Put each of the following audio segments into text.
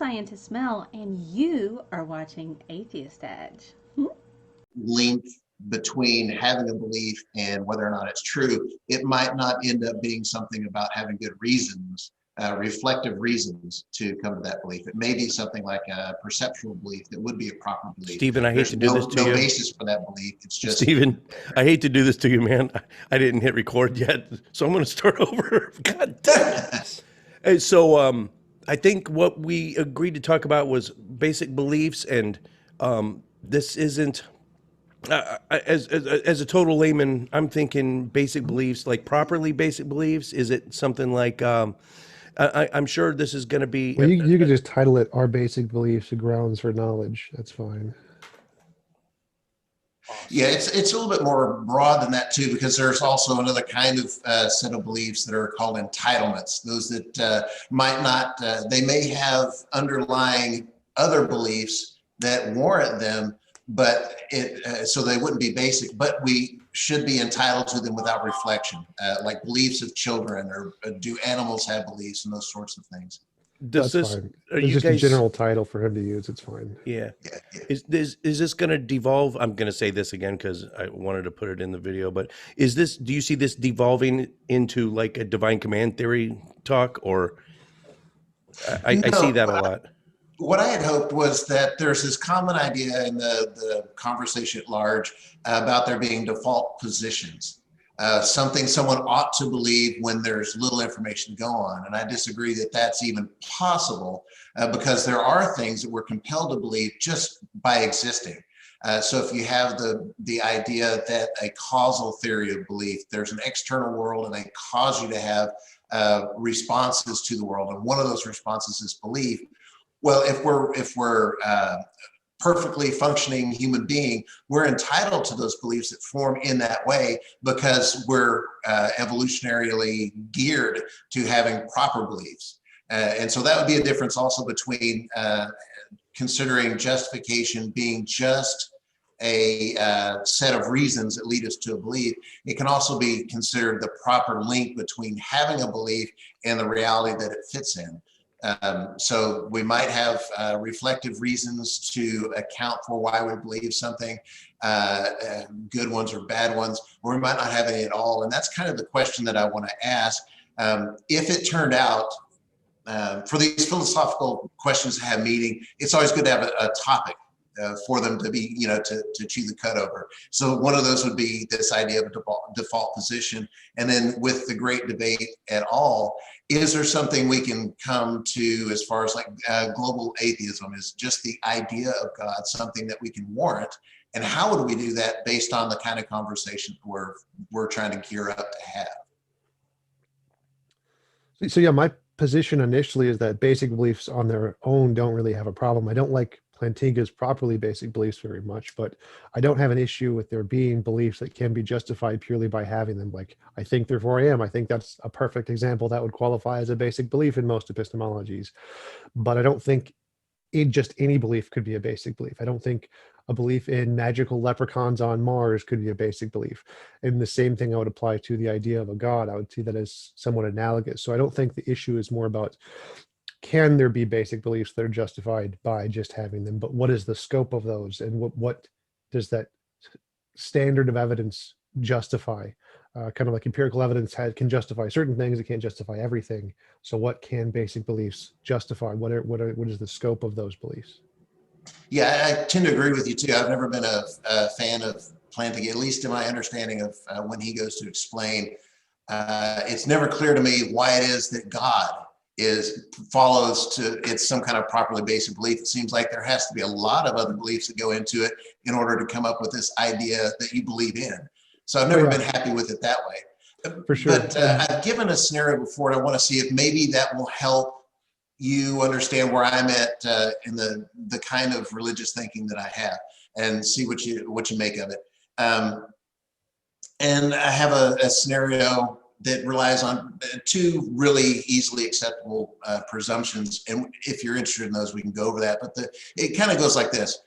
Scientist Mel, and you are watching Atheist Edge. Link between having a belief and whether or not it's true, it might not end up being something about having good reasons, reflective reasons to come to that belief. It may be something like a perceptual belief that would be a proper belief. Stephen, I hate to do this to you. No basis for that belief. It's just Stephen, I hate to do this to you, man. I didn't hit record yet, so I'm going to start over. God damn it. And so I think what we agreed to talk about was basic beliefs, and this isn't. As a total layman, I'm thinking basic beliefs, like properly basic beliefs. Is it something like? I'm sure this is going to be. Well, you could just title it "Our Basic Beliefs and Grounds for Knowledge." That's fine. Yeah, it's a little bit more broad than that too, because there's also another kind of set of beliefs that are called entitlements. Those that might not, they may have underlying other beliefs that warrant them, but so they wouldn't be basic, but we should be entitled to them without reflection, like beliefs of children, or do animals have beliefs, and those sorts of things. That's fine. It's just a general title for him to use. It's fine. Yeah. Is this going to devolve? I'm going to say this again because I wanted to put it in the video, but do you see this devolving into like a divine command theory talk, or I see that a lot. What I had hoped was that there's this common idea in the conversation at large about there being default positions, something someone ought to believe when there's little information to go on. And I disagree that that's even possible, because there are things that we're compelled to believe just by existing. So if you have the idea that a causal theory of belief, there's an external world and they cause you to have responses to the world, and one of those responses is belief. Well, if we're perfectly functioning human being, we're entitled to those beliefs that form in that way, because we're evolutionarily geared to having proper beliefs. And so that would be a difference also between considering justification being just a set of reasons that lead us to a belief. It can also be considered the proper link between having a belief and the reality that it fits in. So we might have reflective reasons to account for why we believe something, good ones or bad ones, or we might not have any at all. And that's kind of the question that I want to ask. If it turned out, for these philosophical questions to have meaning, it's always good to have a topic for them to be, to chew the cud over. So one of those would be this idea of a default position. And then with the great debate at all, is there something we can come to as far as like global atheism? Is just the idea of God something that we can warrant? And how would we do that based on the kind of conversation we're trying to gear up to have? So yeah, my position initially is that basic beliefs on their own don't really have a problem. I don't like Plantinga's properly basic beliefs very much, but I don't have an issue with there being beliefs that can be justified purely by having them. Like, I think therefore I am. I think that's a perfect example that would qualify as a basic belief in most epistemologies. But I don't think just any belief could be a basic belief. I don't think a belief in magical leprechauns on Mars could be a basic belief. And the same thing I would apply to the idea of a God. I would see that as somewhat analogous. So I don't think the issue is more about, can there be basic beliefs that are justified by just having them, but what is the scope of those, and what does that standard of evidence justify? Kind of like empirical evidence can justify certain things, it can't justify everything. So what can basic beliefs justify? What is the scope of those beliefs? Yeah, I tend to agree with you too. I've never been a fan of Plantinga, at least in my understanding of when he goes to explain. It's never clear to me why it is that God follows to it's some kind of properly basic belief. It seems like there has to be a lot of other beliefs that go into it in order to come up with this idea that you believe in. So I've never been happy with it that way. For sure. But I've given a scenario before, and I want to see if maybe that will help you understand where I'm at in the kind of religious thinking that I have, and see what you make of it. And I have a scenario that relies on two really easily acceptable presumptions. And if you're interested in those, we can go over that. But it kind of goes like this.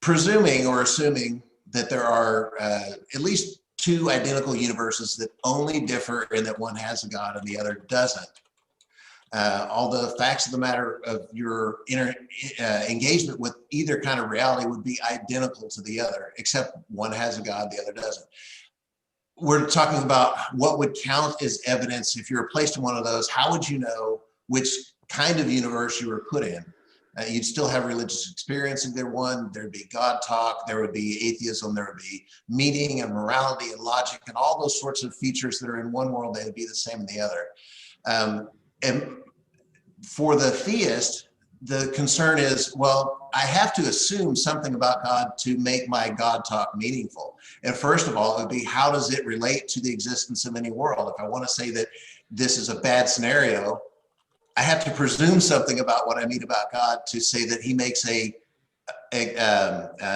Presuming or assuming that there are at least two identical universes that only differ in that one has a God and the other doesn't. all the facts of the matter of your engagement with either kind of reality would be identical to the other, except one has a God, the other doesn't. We're talking about what would count as evidence. If you were placed in one of those, how would you know which kind of universe you were put in? You'd still have religious experience in there one, there'd be God talk, there would be atheism, there would be meaning and morality and logic and all those sorts of features that are in one world, they would be the same in the other. And for the theist, the concern is, well, I have to assume something about God to make my God talk meaningful. And first of all, it would be, how does it relate to the existence of any world? If I want to say that this is a bad scenario, I have to presume something about what I mean about God to say that he makes an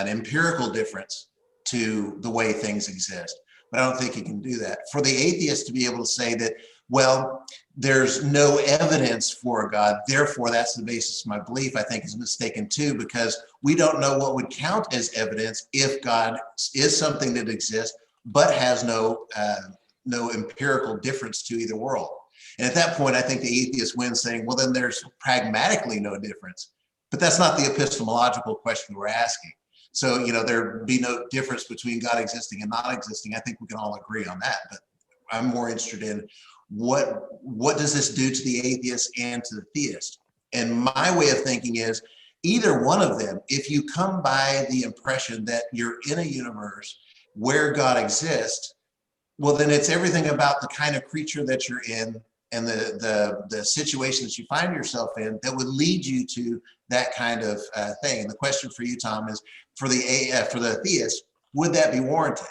empirical difference to the way things exist. But I don't think he can do that. For the atheist to be able to say that, well, there's no evidence for a God, therefore that's the basis of my belief, I think is mistaken too, because we don't know what would count as evidence if God is something that exists, but has no empirical difference to either world. And at that point, I think the atheist wins, saying, well, then there's pragmatically no difference. But that's not the epistemological question we're asking. So, there'd be no difference between God existing and not existing. I think we can all agree on that. But I'm more interested in what does this do to the atheist and to the theist? And my way of thinking is, either one of them, if you come by the impression that you're in a universe where God exists, well, then it's everything about the kind of creature that you're in and the situations you find yourself in that would lead you to that kind of thing. And the question for you, Tom, is for the theist, would that be warranted?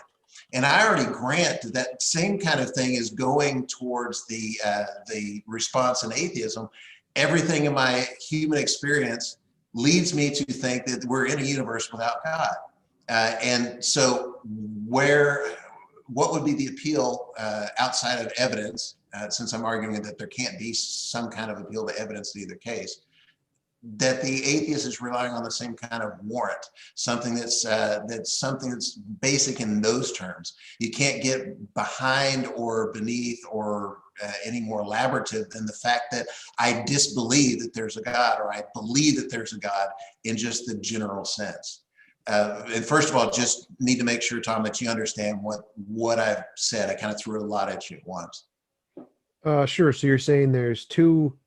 And I already grant that same kind of thing is going towards the response in atheism. Everything in my human experience leads me to think that we're in a universe without God. And so what would be the appeal outside of evidence, since I'm arguing that there can't be some kind of appeal to evidence in either case, that the atheist is relying on the same kind of warrant, something that's basic in those terms. You can't get behind or beneath or any more elaborative than the fact that I disbelieve that there's a God, or I believe that there's a God in just the general sense. And first of all, just need to make sure, Tom, that you understand what I've said. I kind of threw a lot at you at once. Sure. So you're saying there's two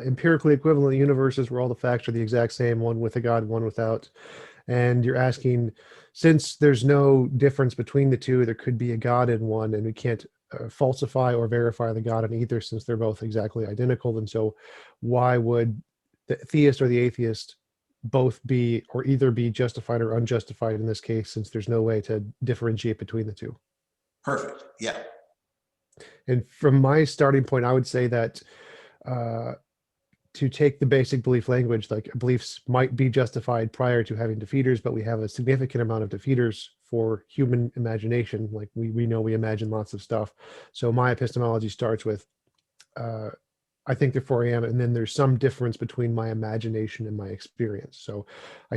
empirically equivalent universes where all the facts are the exact same, one with a God, one without. And you're asking, since there's no difference between the two, there could be a God in one, and we can't falsify or verify the God in either, since they're both exactly identical. And so why would the theist or the atheist both be, or either be justified or unjustified in this case, since there's no way to differentiate between the two? Perfect. Yeah. And from my starting point, I would say that to take the basic belief language, like beliefs might be justified prior to having defeaters, but we have a significant amount of defeaters for human imagination. Like we know we imagine lots of stuff. So my epistemology starts with, I think therefore I am, and then there's some difference between my imagination and my experience. So I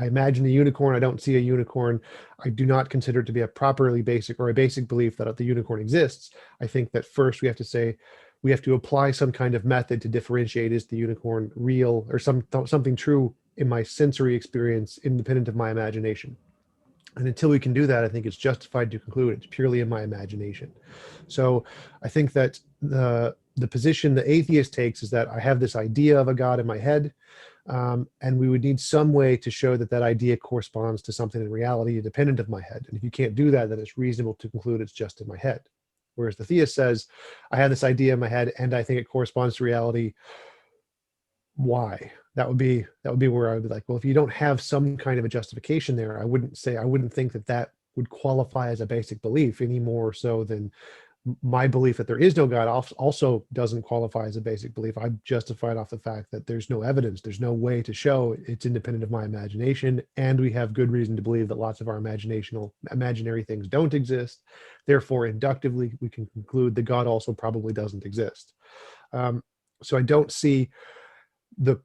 imagine a unicorn, I don't see a unicorn. I do not consider it to be a properly basic or a basic belief that the unicorn exists. I think that first we have to say, we have to apply some kind of method to differentiate, is the unicorn real or something true in my sensory experience independent of my imagination. And until we can do that, I think it's justified to conclude it's purely in my imagination. So I think that the position the atheist takes is that I have this idea of a God in my head, and we would need some way to show that that idea corresponds to something in reality independent of my head. And if you can't do that, then it's reasonable to conclude it's just in my head. Whereas the theist says, I have this idea in my head and I think it corresponds to reality. Why? That would be where I would be like, well, if you don't have some kind of a justification there, I wouldn't think that would qualify as a basic belief any more so than my belief that there is no God also doesn't qualify as a basic belief. I'm justified off the fact that there's no evidence. There's no way to show it's independent of my imagination. And we have good reason to believe that lots of our imaginary things don't exist. Therefore, inductively, we can conclude that God also probably doesn't exist. So I don't see the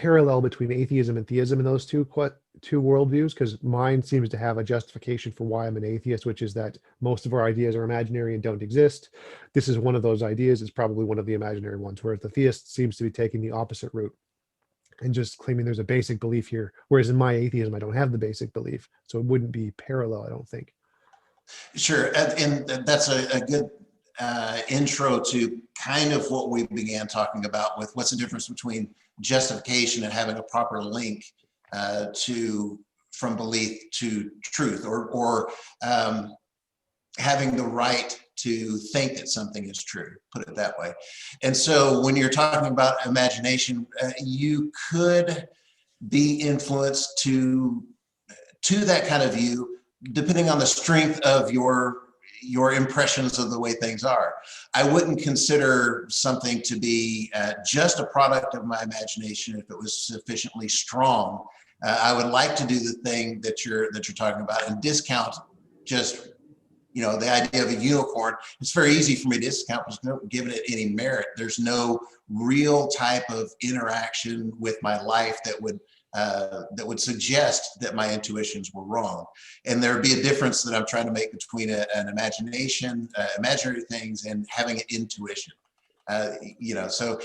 parallel between atheism and theism in those two worldviews, because mine seems to have a justification for why I'm an atheist, which is that most of our ideas are imaginary and don't exist. This is one of those ideas. It's probably one of the imaginary ones, whereas the theist seems to be taking the opposite route and just claiming there's a basic belief here. Whereas in my atheism, I don't have the basic belief. So it wouldn't be parallel, I don't think. Sure, and that's a good intro to kind of what we began talking about with what's the difference between justification and having a proper link from belief to truth, or having the right to think that something is true, put it that way. And so when you're talking about imagination, you could be influenced to that kind of view, depending on the strength of your impressions of the way things are. I wouldn't consider something to be just a product of my imagination if it was sufficiently strong. I would like to do the thing that you're talking about and discount just, the idea of a unicorn. It's very easy for me to discount because not giving it any merit. There's no real type of interaction with my life that would suggest that my intuitions were wrong. And there'd be a difference that I'm trying to make between an imagination, imaginary things, and having an intuition. So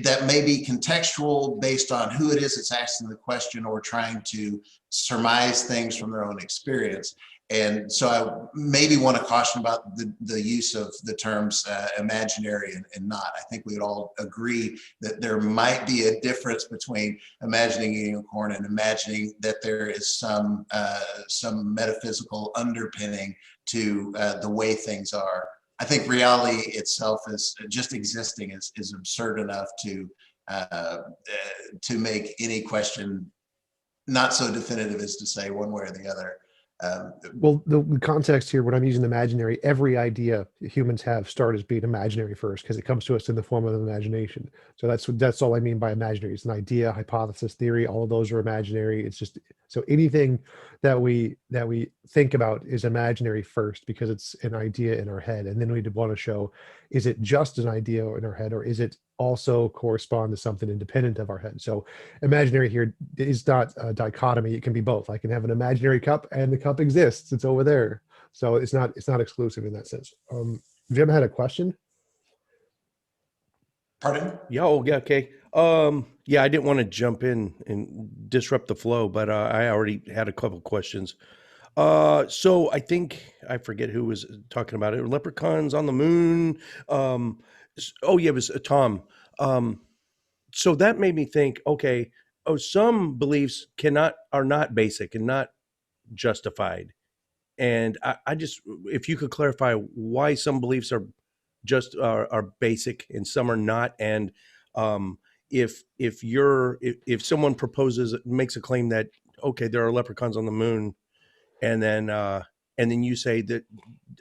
that may be contextual based on who it is that's asking the question or trying to surmise things from their own experience. And so I maybe want to caution about the use of the terms imaginary and not. I think we would all agree that there might be a difference between imagining a unicorn and imagining that there is some metaphysical underpinning to the way things are. I think reality itself is just existing is absurd enough to make any question not so definitive as to say one way or the other. Well, the context here, when I'm using imaginary, every idea humans have start as being imaginary first, because it comes to us in the form of imagination. So that's all I mean by imaginary. It's an idea, hypothesis, theory. All of those are imaginary. It's just, so anything that we think about is imaginary first, because it's an idea in our head, and then we'd want to show, is it just an idea in our head, or is it also correspond to something independent of our head? So imaginary here is not a dichotomy. It can be both. I can have an imaginary cup and the cup exists. It's over there. So it's not exclusive in that sense. Jim had a question. Pardon? Yeah. Oh, yeah. Okay. Yeah, I didn't want to jump in and disrupt the flow, but I already had a couple questions. So I think I forget who was talking about it. Leprechauns on the moon. Oh yeah, it was Tom. So that made me think, okay, some beliefs are not basic and not justified. And I just, if you could clarify why some beliefs are basic and some are not. And if someone makes a claim that, okay, there are leprechauns on the moon, and then you say that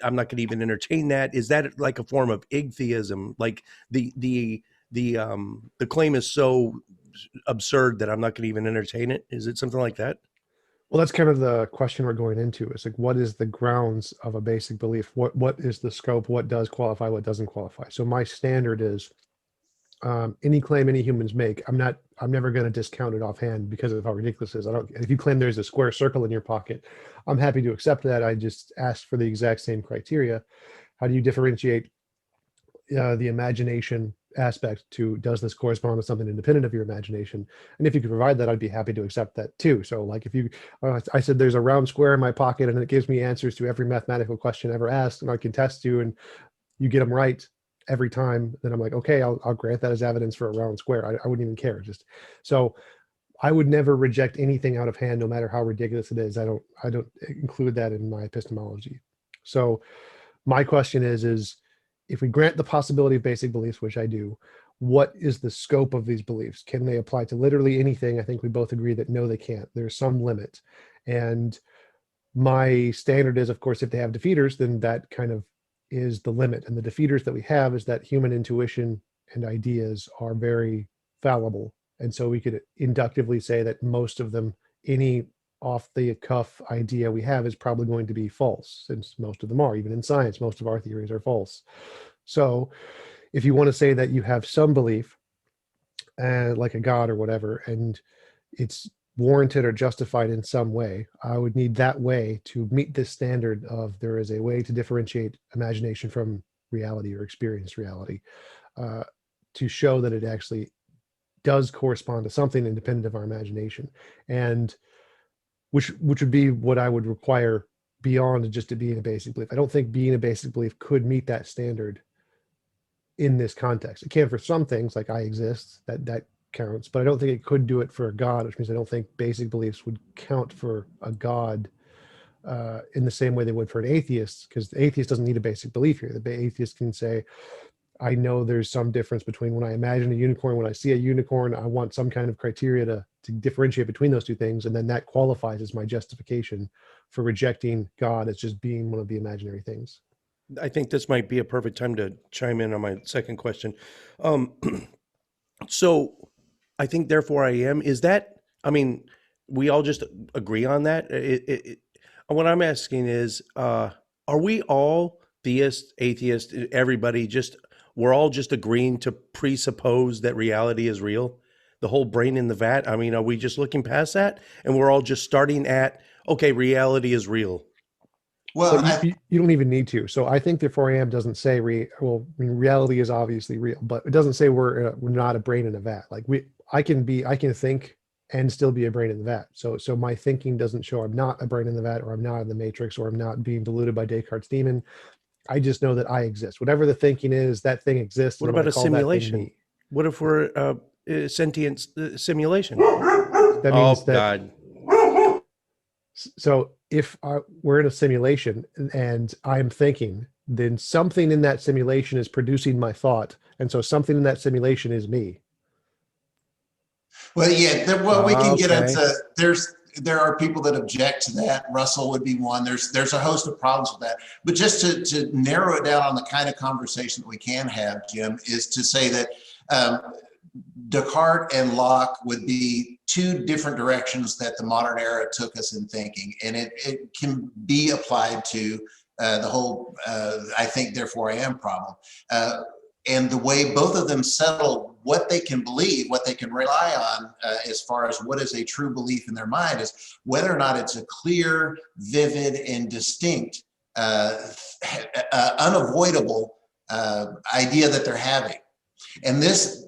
I'm not going to even entertain that, is that like a form of igtheism? Like the claim is so absurd that I'm not going to even entertain it? Is it something like that? Well, that's kind of the question we're going into. It's like, what is the grounds of a basic belief? What is the scope? What does qualify? What doesn't qualify? So my standard is any claim any humans make, I'm never going to discount it offhand because of how ridiculous it is. If you claim there's a square circle in your pocket, I'm happy to accept that. I just asked for the exact same criteria. How do you differentiate the imagination aspect to, does this correspond to something independent of your imagination? And if you could provide that, I'd be happy to accept that too. So like if I said there's a round square in my pocket and it gives me answers to every mathematical question ever asked, and I can test you and you get them right every time, then I'm like, okay, I'll grant that as evidence for a round square. I wouldn't even care. So I would never reject anything out of hand, no matter how ridiculous it is. I don't include that in my epistemology. So my question is if we grant the possibility of basic beliefs, which I do, what is the scope of these beliefs? Can they apply to literally anything? I think we both agree that no, they can't. There's some limit. And my standard is, of course, if they have defeaters, then that kind of is the limit. And the defeaters that we have is that human intuition and ideas are very fallible. And so we could inductively say that most of them, any off the cuff idea we have is probably going to be false, since most of them are. Even in science, most of our theories are false. So if you want to say that you have some belief and like a god or whatever, and it's warranted or justified in some way, I would need that way to meet this standard of there is a way to differentiate imagination from reality or experienced reality, uh, to show that it actually does correspond to something independent of our imagination, and which would be what I would require beyond just it being a basic belief. I don't think being a basic belief could meet that standard in this context. It can for some things, like I exist, that counts, but I don't think it could do it for a god, which means I don't think basic beliefs would count for a god in the same way they would for an atheist, because the atheist doesn't need a basic belief here. The atheist can say, I know there's some difference between when I imagine a unicorn, when I see a unicorn, I want some kind of criteria to differentiate between those two things. And then that qualifies as my justification for rejecting God as just being one of the imaginary things. I think this might be a perfect time to chime in on my second question. So I think therefore I am, is that, I mean, we all just agree on that. What I'm asking is, are we all theists, atheists, everybody just, we're all just agreeing to presuppose that reality is real? The whole brain in the vat? I mean, are we just looking past that? And we're all just starting at, okay, reality is real. Well, you don't even need to. So I think therefore I am doesn't say well, I mean, reality is obviously real, but it doesn't say we're not a brain in a vat. Like I can think and still be a brain in the vat. So my thinking doesn't show I'm not a brain in the vat, or I'm not in the matrix, or I'm not being deluded by Descartes' demon. I just know that I exist. Whatever the thinking is, that thing exists. What about a simulation? What if we're a sentient simulation? That means God. So if we're in a simulation and I'm thinking, then something in that simulation is producing my thought. And so something in that simulation is me. Well, yeah, we can get into, there are people that object to that. Russell would be one. There's a host of problems with that. But just to narrow it down on the kind of conversation that we can have, Jim, is to say that Descartes and Locke would be two different directions that the modern era took us in thinking. And it can be applied to the whole, I think, therefore I am problem. And the way both of them settle what they can believe, what they can rely on as far as what is a true belief in their mind, is whether or not it's a clear, vivid, and distinct, unavoidable idea that they're having. And this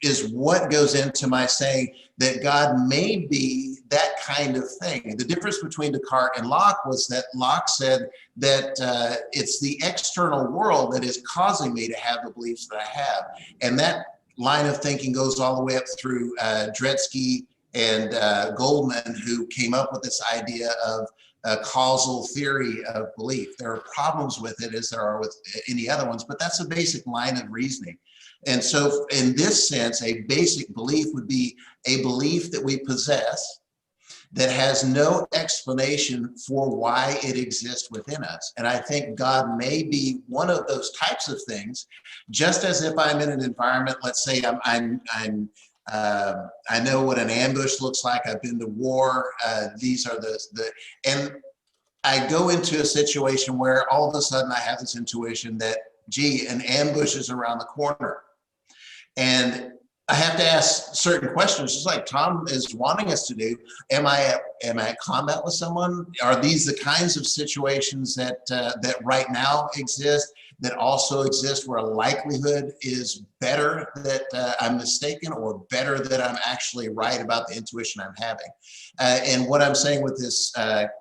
is what goes into my saying that God may be that kind of thing. The difference between Descartes and Locke was that Locke said that it's the external world that is causing me to have the beliefs that I have. And that line of thinking goes all the way up through Dretske and Goldman, who came up with this idea of a causal theory of belief. There are problems with it, as there are with any other ones, but that's a basic line of reasoning. And so in this sense, a basic belief would be a belief that we possess that has no explanation for why it exists within us. And I think God may be one of those types of things, just as if I'm in an environment, let's say I know what an ambush looks like. I've been to war. These are and I go into a situation where all of a sudden I have this intuition that, gee, an ambush is around the corner. And I have to ask certain questions, just like Tom is wanting us to do. Am I at combat with someone? Are these the kinds of situations that right now exist, that also exist where a likelihood is better that I'm mistaken, or better that I'm actually right about the intuition I'm having? And what I'm saying with this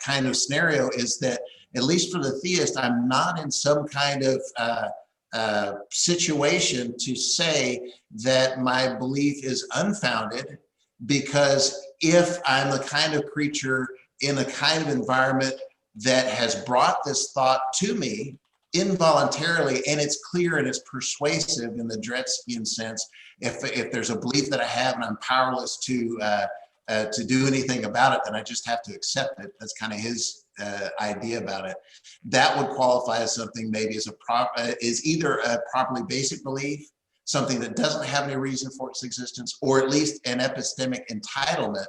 kind of scenario is that, at least for the theist, I'm not in some kind of situation to say that my belief is unfounded, because if I'm the kind of creature in a kind of environment that has brought this thought to me involuntarily, and it's clear and it's persuasive in the Dretskian sense, if there's a belief that I have and I'm powerless to do anything about it, then I just have to accept it. That's kind of his idea about it. That would qualify as something maybe as is either a properly basic belief, something that doesn't have any reason for its existence, or at least an epistemic entitlement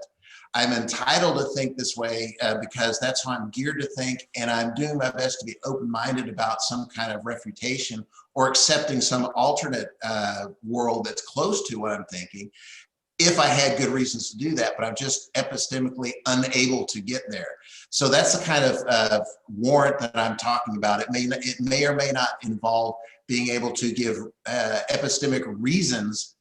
I'm entitled to think this way because that's how I'm geared to think, and I'm doing my best to be open-minded about some kind of refutation or accepting some alternate world that's close to what I'm thinking, if I had good reasons to do that, but I'm just epistemically unable to get there. So that's the kind of warrant that I'm talking about. It may or may not involve being able to give epistemic reasons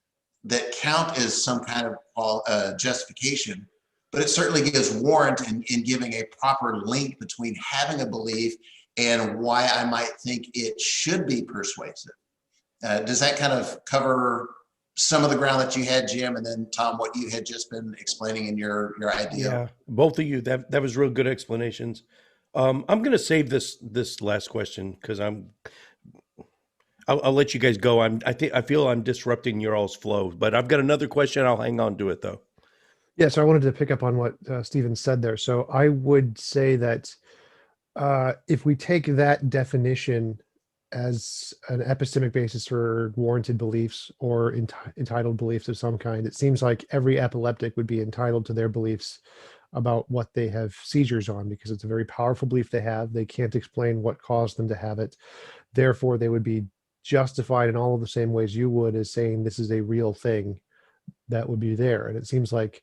that count as some kind of justification, but it certainly gives warrant in giving a proper link between having a belief and why I might think it should be persuasive. Does that kind of cover some of the ground that you had, Jim, and then Tom, what you had just been explaining in your idea? Yeah, both of you, that was real good explanations. I'm going to save this last question because I'll let you guys go. I feel I'm disrupting your all's flow, but I've got another question. I'll hang on to it though. Yeah, so I wanted to pick up on what Stephen said there. So I would say that if we take that definition as an epistemic basis for warranted beliefs or entitled beliefs of some kind, it seems like every epileptic would be entitled to their beliefs about what they have seizures on, because it's a very powerful belief they have. They can't explain what caused them to have it. Therefore, they would be justified in all of the same ways you would, as saying this is a real thing that would be there. And it seems like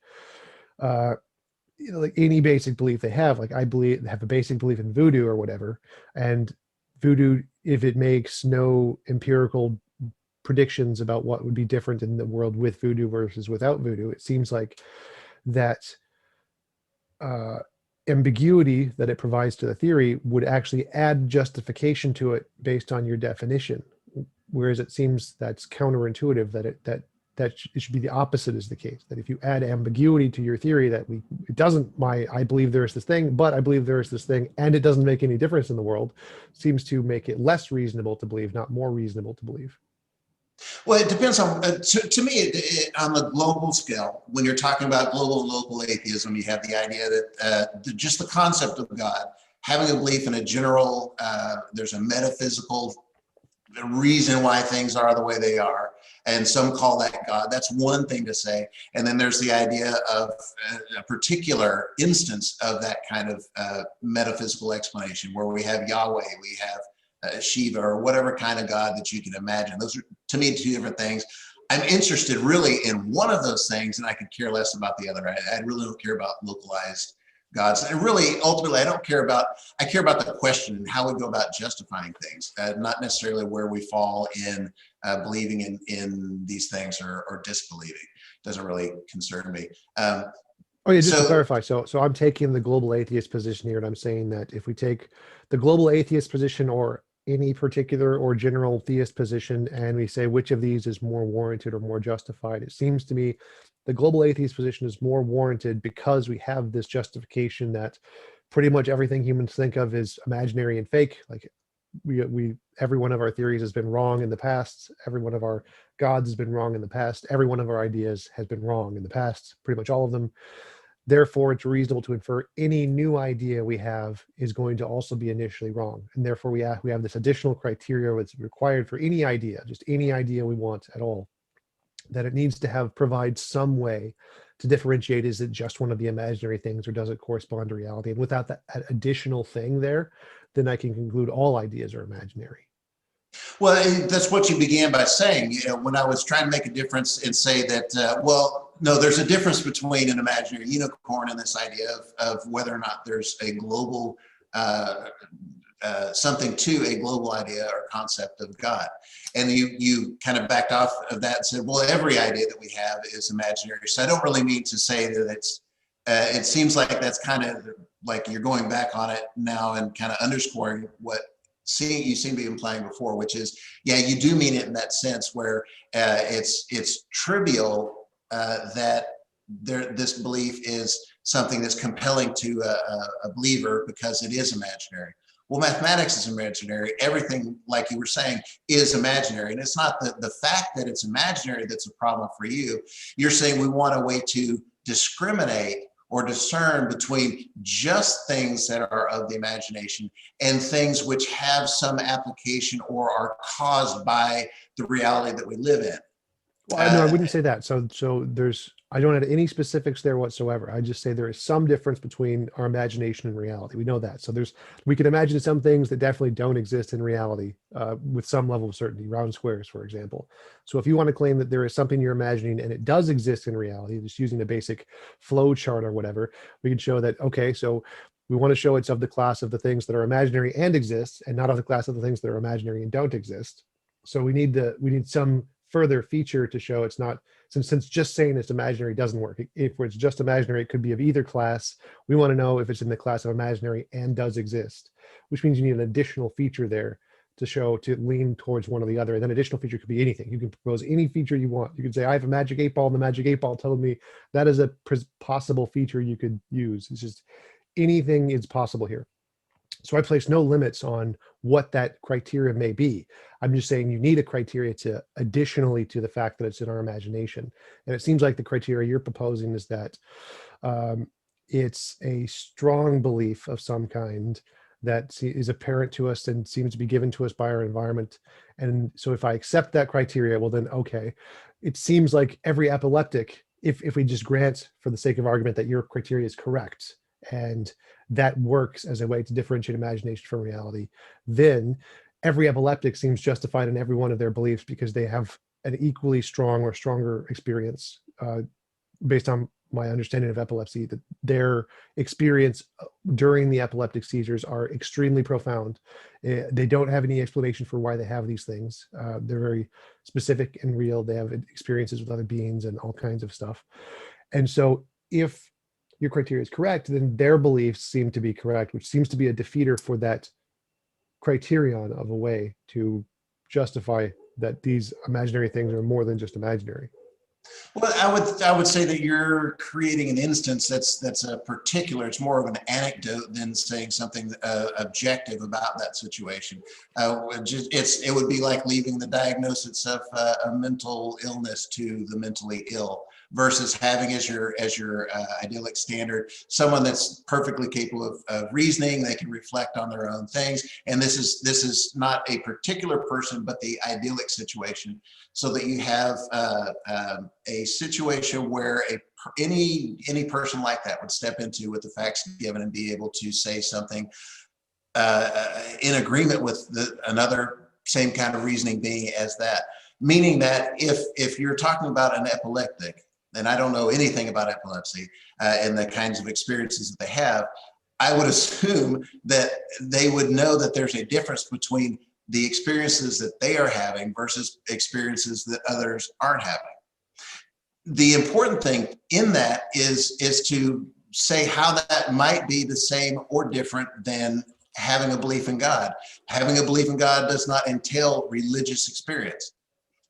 like any basic belief they have, like I have a basic belief in voodoo or whatever, and voodoo, if it makes no empirical predictions about what would be different in the world with voodoo versus without voodoo, it seems like that ambiguity that it provides to the theory would actually add justification to it based on your definition. Whereas it seems that's counterintuitive, that it should be the opposite is the case, that if you add ambiguity to your theory, that I believe there is this thing, but I believe there is this thing, and it doesn't make any difference in the world, seems to make it less reasonable to believe, not more reasonable to believe. Well, it depends on, to me, on the global scale, when you're talking about global and local atheism, you have the idea that just the concept of God, having a belief in a general, there's a metaphysical reason why things are the way they are, and some call that God. That's one thing to say. And then there's the idea of a particular instance of that kind of metaphysical explanation, where we have Yahweh, we have Shiva, or whatever kind of God that you can imagine. Those are, to me, two different things. I'm interested really in one of those things, and I could care less about the other. I really don't care about localized gods. And really, ultimately, I care about the question and how we go about justifying things, not necessarily where we fall in believing in these things or disbelieving. Doesn't really concern me. Oh yeah, just to clarify, so I'm taking the global atheist position here, and I'm saying that if we take the global atheist position or any particular or general theist position, and we say which of these is more warranted or more justified, it seems to me the global atheist position is more warranted because we have this justification that pretty much everything humans think of is imaginary and fake. Like every one of our theories has been wrong in the past. Every one of our gods has been wrong in the past. Every one of our ideas has been wrong in the past, pretty much all of them. Therefore, it's reasonable to infer any new idea we have is going to also be initially wrong. And therefore, we have this additional criteria that's required for any idea, just any idea we want at all, that it needs to provide some way to differentiate, is it just one of the imaginary things or does it correspond to reality? And without that additional thing there, then I can conclude all ideas are imaginary. Well, that's what you began by saying, when I was trying to make a difference and say that, no, there's a difference between an imaginary unicorn and this idea of whether or not there's a global, something to a global idea or concept of God. And you kind of backed off of that and said, well, every idea that we have is imaginary. So I don't really mean to say that it seems like that's kind of like you're going back on it now and kind of underscoring what you seem to be implying before, which is, yeah, you do mean it in that sense where it's trivial that this belief is something that's compelling to a believer because it is imaginary. Well, mathematics is imaginary. Everything, like you were saying, is imaginary. And it's not the fact that it's imaginary that's a problem for you. You're saying we want a way to discriminate or discern between just things that are of the imagination and things which have some application or are caused by the reality that we live in. Well, no, I wouldn't say that. So I don't add any specifics there whatsoever. I just say there is some difference between our imagination and reality. We know that. So we can imagine some things that definitely don't exist in reality with some level of certainty, round squares, for example. So if you want to claim that there is something you're imagining and it does exist in reality, just using a basic flow chart or whatever, we can show that, okay, so we want to show it's of the class of the things that are imaginary and exist, and not of the class of the things that are imaginary and don't exist. So we need some further feature to show it's not, since just saying it's imaginary doesn't work. If it's just imaginary, it could be of either class. We want to know if it's in the class of imaginary and does exist, which means you need an additional feature there to show, to lean towards one or the other. And that additional feature could be anything. You can propose any feature you want. You can say, I have a magic 8-ball, and the magic 8-ball tells me that is a possible feature you could use. It's just anything is possible here. So I place no limits on what that criteria may be. I'm just saying you need a criteria to additionally to the fact that it's in our imagination. And it seems like the criteria you're proposing is that it's a strong belief of some kind that is apparent to us and seems to be given to us by our environment. And so if I accept that criteria, well then, okay, it seems like every epileptic, if we just grant for the sake of argument that your criteria is correct, and that works as a way to differentiate imagination from reality, then every epileptic seems justified in every one of their beliefs because they have an equally strong or stronger experience based on my understanding of epilepsy, that their experience during the epileptic seizures are extremely profound. They don't have any explanation for why they have these things. They're very specific and real. They have experiences with other beings and all kinds of stuff. And so if your criteria is correct, then their beliefs seem to be correct, which seems to be a defeater for that criterion of a way to justify that these imaginary things are more than just imaginary. Well, I would say that you're creating an instance that's a particular. It's more of an anecdote than saying something objective about that situation. It would be like leaving the diagnosis of a mental illness to the mentally ill, versus having as your idyllic standard someone that's perfectly capable of reasoning. They can reflect on their own things, and this is not a particular person, but the idyllic situation, so that you have a situation where any person like that would step into with the facts given and be able to say something in agreement with another same kind of reasoning being as that. Meaning that if you're talking about an epileptic, and I don't know anything about epilepsy and the kinds of experiences that they have, I would assume that they would know that there's a difference between the experiences that they are having versus experiences that others aren't having. The important thing in that is to say how that might be the same or different than having a belief in God. Having a belief in God does not entail religious experience.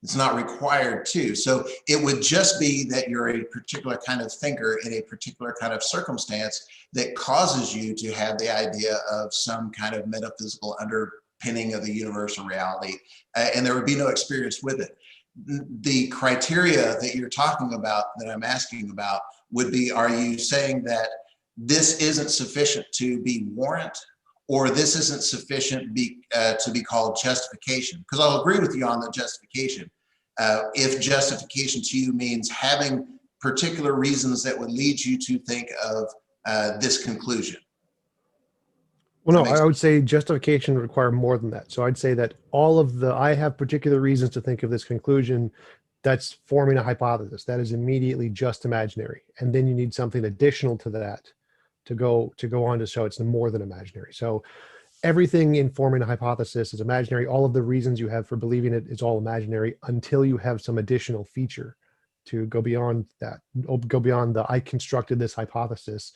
It's not required to. So it would just be that you're a particular kind of thinker in a particular kind of circumstance that causes you to have the idea of some kind of metaphysical underpinning of the universe or reality, and there would be no experience with it. The criteria that you're talking about, that I'm asking about, would be, are you saying that this isn't sufficient to be warrant, or this isn't sufficient to be called justification? Because I'll agree with you on the justification. If justification to you means having particular reasons that would lead you to think of this conclusion. Well, no, I would say justification would require more than that. So I'd say that I have particular reasons to think of this conclusion, that's forming a hypothesis. That is immediately just imaginary. And then you need something additional to that to go on to show it's more than imaginary. So everything in forming a hypothesis is imaginary. All of the reasons you have for believing it is all imaginary until you have some additional feature to go beyond that, go beyond I constructed this hypothesis.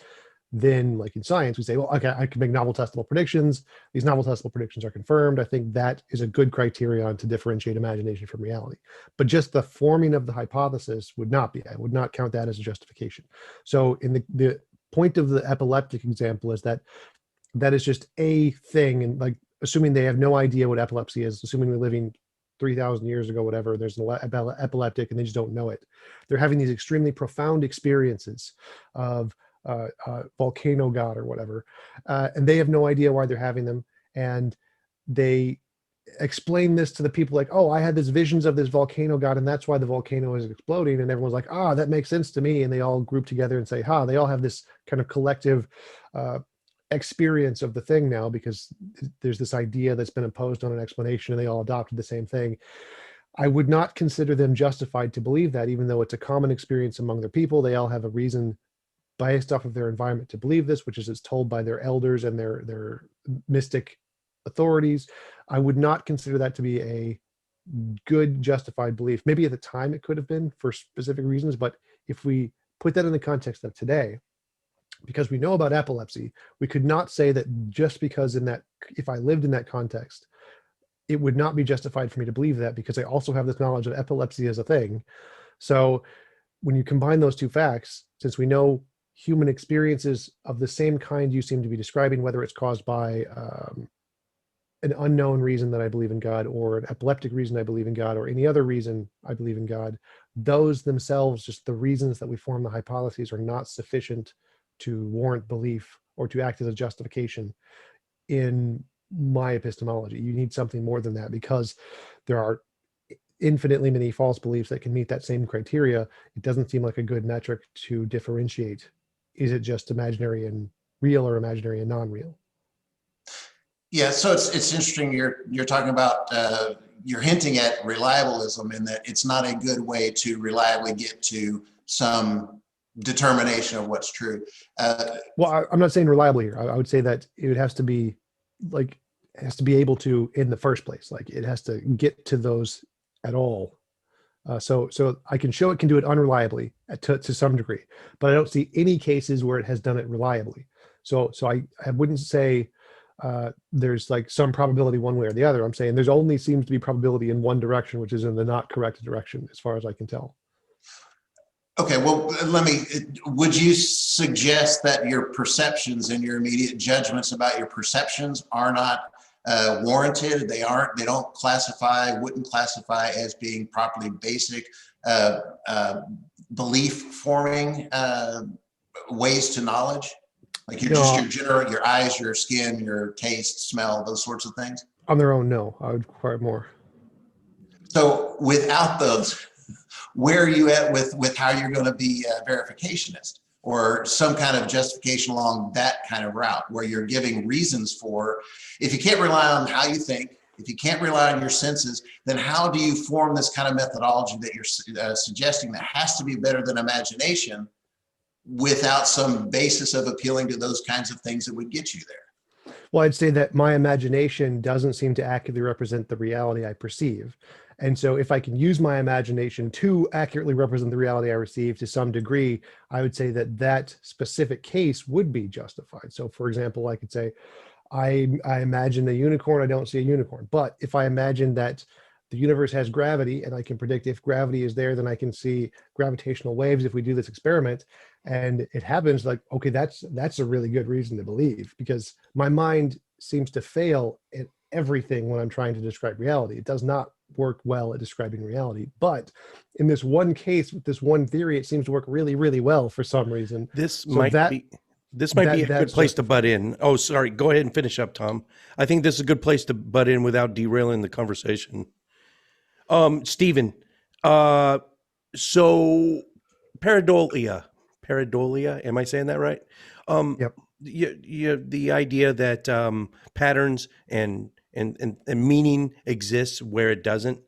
Then, like in science, we say, well, okay, I can make novel testable predictions. These novel testable predictions are confirmed. I think that is a good criterion to differentiate imagination from reality. But just the forming of the hypothesis would not be. I would not count that as a justification. So in the point of the epileptic example is that is just a thing, and like assuming they have no idea what epilepsy is, assuming we're living 3,000 years ago, whatever, there's an epileptic and they just don't know it. They're having these extremely profound experiences of volcano god or whatever, and they have no idea why they're having them, and they explain this to the people like, oh, I had these visions of this volcano god, and that's why the volcano is exploding. And everyone's like, ah, that makes sense to me. And they all group together and say, they all have this kind of collective experience of the thing now, because there's this idea that's been imposed on an explanation and they all adopted the same thing. I would not consider them justified to believe that, even though it's a common experience among their people. They all have a reason based off of their environment to believe this, which is told by their elders and their mystic authorities. I would not consider that to be a good justified belief. Maybe at the time it could have been for specific reasons, but if we put that in the context of today, because we know about epilepsy, we could not say that just because if I lived in that context, it would not be justified for me to believe that, because I also have this knowledge of epilepsy as a thing. So when you combine those two facts, since we know human experiences of the same kind you seem to be describing, whether it's caused by an unknown reason that I believe in God, or an epileptic reason I believe in God, or any other reason I believe in God, those themselves, just the reasons that we form the hypotheses, are not sufficient to warrant belief or to act as a justification in my epistemology. You need something more than that, because there are infinitely many false beliefs that can meet that same criteria. It doesn't seem like a good metric to differentiate. Is it just imaginary and real, or imaginary and non-real? Yeah, so it's interesting. You're talking about you're hinting at reliabilism, in that it's not a good way to reliably get to some determination of what's true. Well, I'm not saying reliably here. I would say that it has to be able to, in the first place, like it has to get to those at all. So I can show it can do it unreliably to some degree, but I don't see any cases where it has done it reliably. So I wouldn't say there's like some probability one way or the other. I'm saying there's only seems to be probability in one direction, which is in the not correct direction, as far as I can tell. Okay, well, would you suggest that your perceptions and your immediate judgments about your perceptions are not warranted? They don't wouldn't classify as being properly basic belief forming ways to knowledge? Like your eyes, your skin, your taste, smell, those sorts of things? On their own, no. I would require more. So without those, where are you at with how you're going to be a verificationist, or some kind of justification along that kind of route, where you're giving reasons for? If you can't rely on how you think, if you can't rely on your senses, then how do you form this kind of methodology that you're suggesting that has to be better than imagination, without some basis of appealing to those kinds of things that would get you there? Well, I'd say that my imagination doesn't seem to accurately represent the reality I perceive. And so if I can use my imagination to accurately represent the reality I receive to some degree, I would say that that specific case would be justified. So for example, I could say, I imagine a unicorn, I don't see a unicorn. But if I imagine that the universe has gravity, and I can predict if gravity is there, then I can see gravitational waves if we do this experiment, and it happens, like, okay, that's a really good reason to believe, because my mind seems to fail at everything when I'm trying to describe reality. It does not work well at describing reality. But in this one case, with this one theory, it seems to work really, really well for some reason. This might be a good place to butt in. Oh, sorry. Go ahead and finish up, Tom. I think this is a good place to butt in without derailing the conversation. Stephen, so pareidolia, am I saying that right? Yep. The idea that patterns and meaning exists where it doesn't.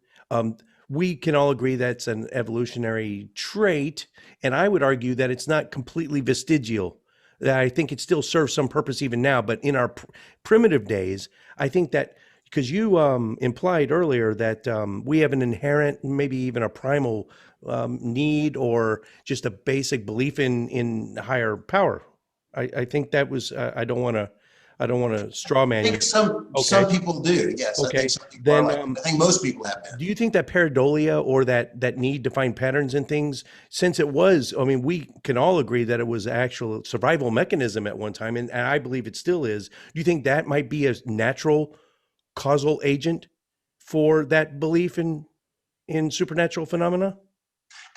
We can all agree that's an evolutionary trait, and I would argue that it's not completely vestigial. That I think it still serves some purpose even now, but in our primitive days, I think that, because you implied earlier that we have an inherent, maybe even a primal need, or just a basic belief in higher power. I think that was. I don't want to straw man you. I think some people do. Yes. Okay. I think some people are like, I think most people have that. Do you think that pareidolia, or that need to find patterns in things, since it was, I mean, we can all agree that it was an actual survival mechanism at one time, and I believe it still is. Do you think that might be a natural causal agent for that belief in supernatural phenomena?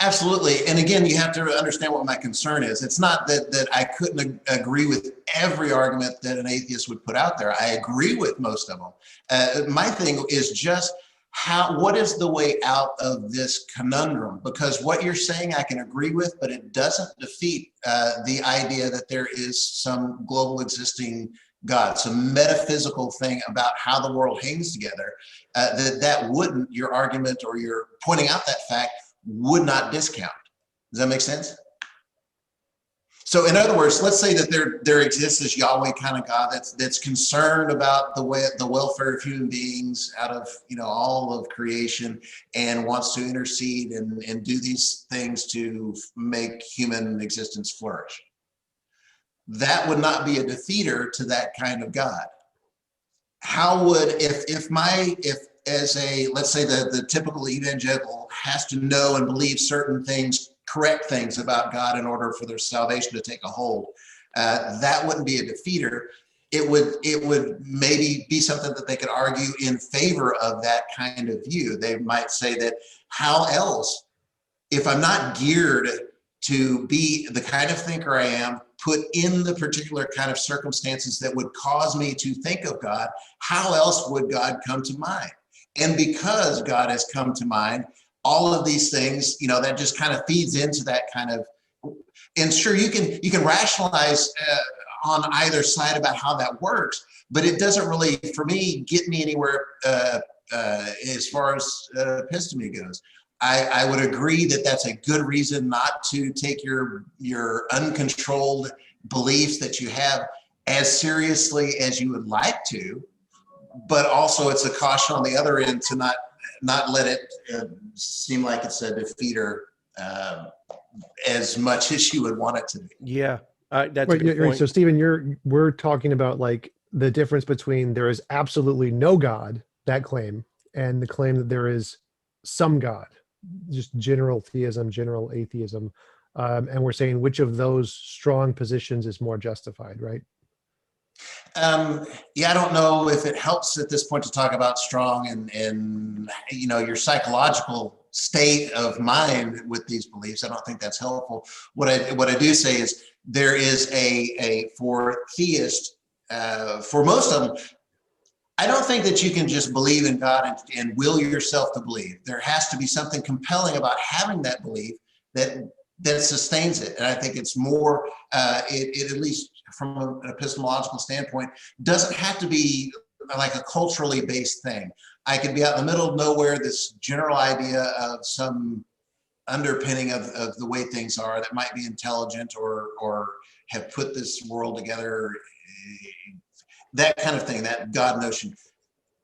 Absolutely. And again, you have to understand what my concern is. It's not that I couldn't agree with every argument that an atheist would put out there. I agree with most of them. My thing is just what is the way out of this conundrum? Because what you're saying I can agree with, but it doesn't defeat the idea that there is some global existing God, some metaphysical thing about how the world hangs together, that wouldn't, your argument or your pointing out that fact would not discount. Does that make sense? So in other words, let's say that there exists this Yahweh kind of God that's concerned about the welfare of human beings out of all of creation, and wants to intercede and do these things to make human existence flourish. That would not be a defeater to that kind of God. How would, if as a, let's say the typical evangelical has to know and believe certain things, correct things about God in order for their salvation to take a hold, that wouldn't be a defeater. It would maybe be something that they could argue in favor of that kind of view. They might say that, how else, if I'm not geared to be the kind of thinker I am, put in the particular kind of circumstances that would cause me to think of God, how else would God come to mind? And because God has come to mind, all of these things, that just kind of feeds into that kind of, and sure, you can rationalize on either side about how that works, but it doesn't really, for me, get me anywhere as far as episteme goes. I would agree that that's a good reason not to take your uncontrolled beliefs that you have as seriously as you would like to, but also it's a caution on the other end to not let it seem like it's a defeater as much as you would want it to be. Yeah, that's a good point. So Stephen, we're talking about like the difference between there is absolutely no God, that claim, and the claim that there is some God, just general theism, general atheism. And we're saying which of those strong positions is more justified, right? Yeah, I don't know if it helps at this point to talk about strong and your psychological state of mind with these beliefs. I don't think that's helpful. What I do say is there is a for theists, for most of them, I don't think that you can just believe in God and will yourself to believe. There has to be something compelling about having that belief that sustains it. And I think it's more, it at least from an epistemological standpoint, doesn't have to be like a culturally based thing. I could be out in the middle of nowhere, this general idea of some underpinning of the way things are that might be intelligent or have put this world together, that kind of thing, that God notion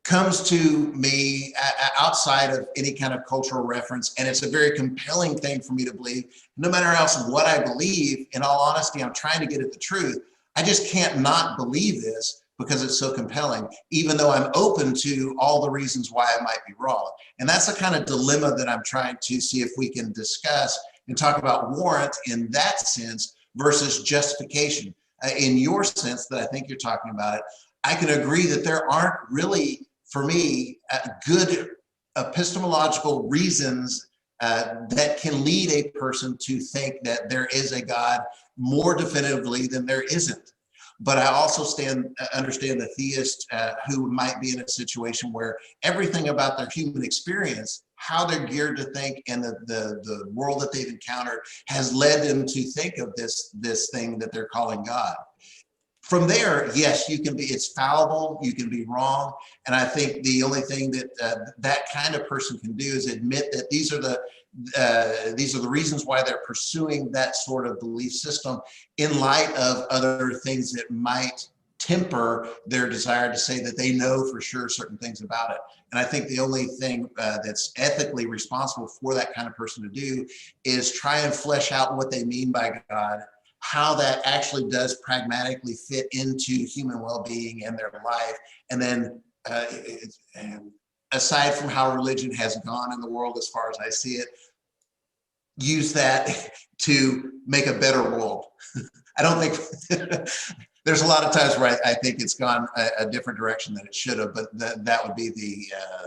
comes to me outside of any kind of cultural reference. And it's a very compelling thing for me to believe. No matter else what I believe, in all honesty, I'm trying to get at the truth. I just can't not believe this because it's so compelling, even though I'm open to all the reasons why I might be wrong. And that's the kind of dilemma that I'm trying to see if we can discuss and talk about warrant in that sense versus justification. In your sense that I think you're talking about it, I can agree that there aren't really, for me, good epistemological reasons that can lead a person to think that there is a God more definitively than there isn't. But I also understand the theist who might be in a situation where everything about their human experience, how they're geared to think, and the world that they've encountered has led them to think of this thing that they're calling God. From there, yes, it's fallible, you can be wrong. And I think the only thing that that kind of person can do is admit that these are the reasons why they're pursuing that sort of belief system in light of other things that might temper their desire to say that they know for sure certain things about it. And I think the only thing that's ethically responsible for that kind of person to do is try and flesh out what they mean by God, how that actually does pragmatically fit into human well-being and their life. And then aside from how religion has gone in the world as far as I see it, use that to make a better world. I don't think, there's a lot of times where I think it's gone a different direction than it should have, but that would be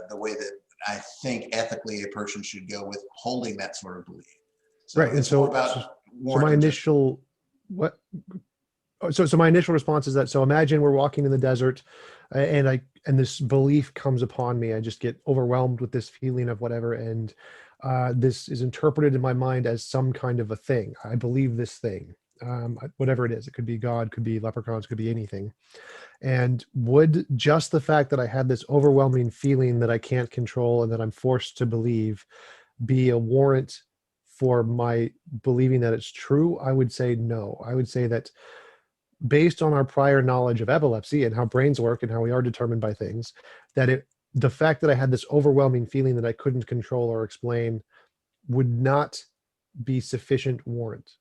the way that I think ethically a person should go with holding that sort of belief. Right. And it's more so, about so my initial, what? So my initial response is that, so imagine we're walking in the desert and this belief comes upon me. I just get overwhelmed with this feeling of whatever. And this is interpreted in my mind as some kind of a thing. I believe this thing, whatever it is. It could be God, could be leprechauns, could be anything. And would just the fact that I had this overwhelming feeling that I can't control and that I'm forced to believe be a warrant for my believing that it's true? I would say no. I would say that based on our prior knowledge of epilepsy and how brains work and how we are determined by things, that the fact that I had this overwhelming feeling that I couldn't control or explain would not be sufficient warrant,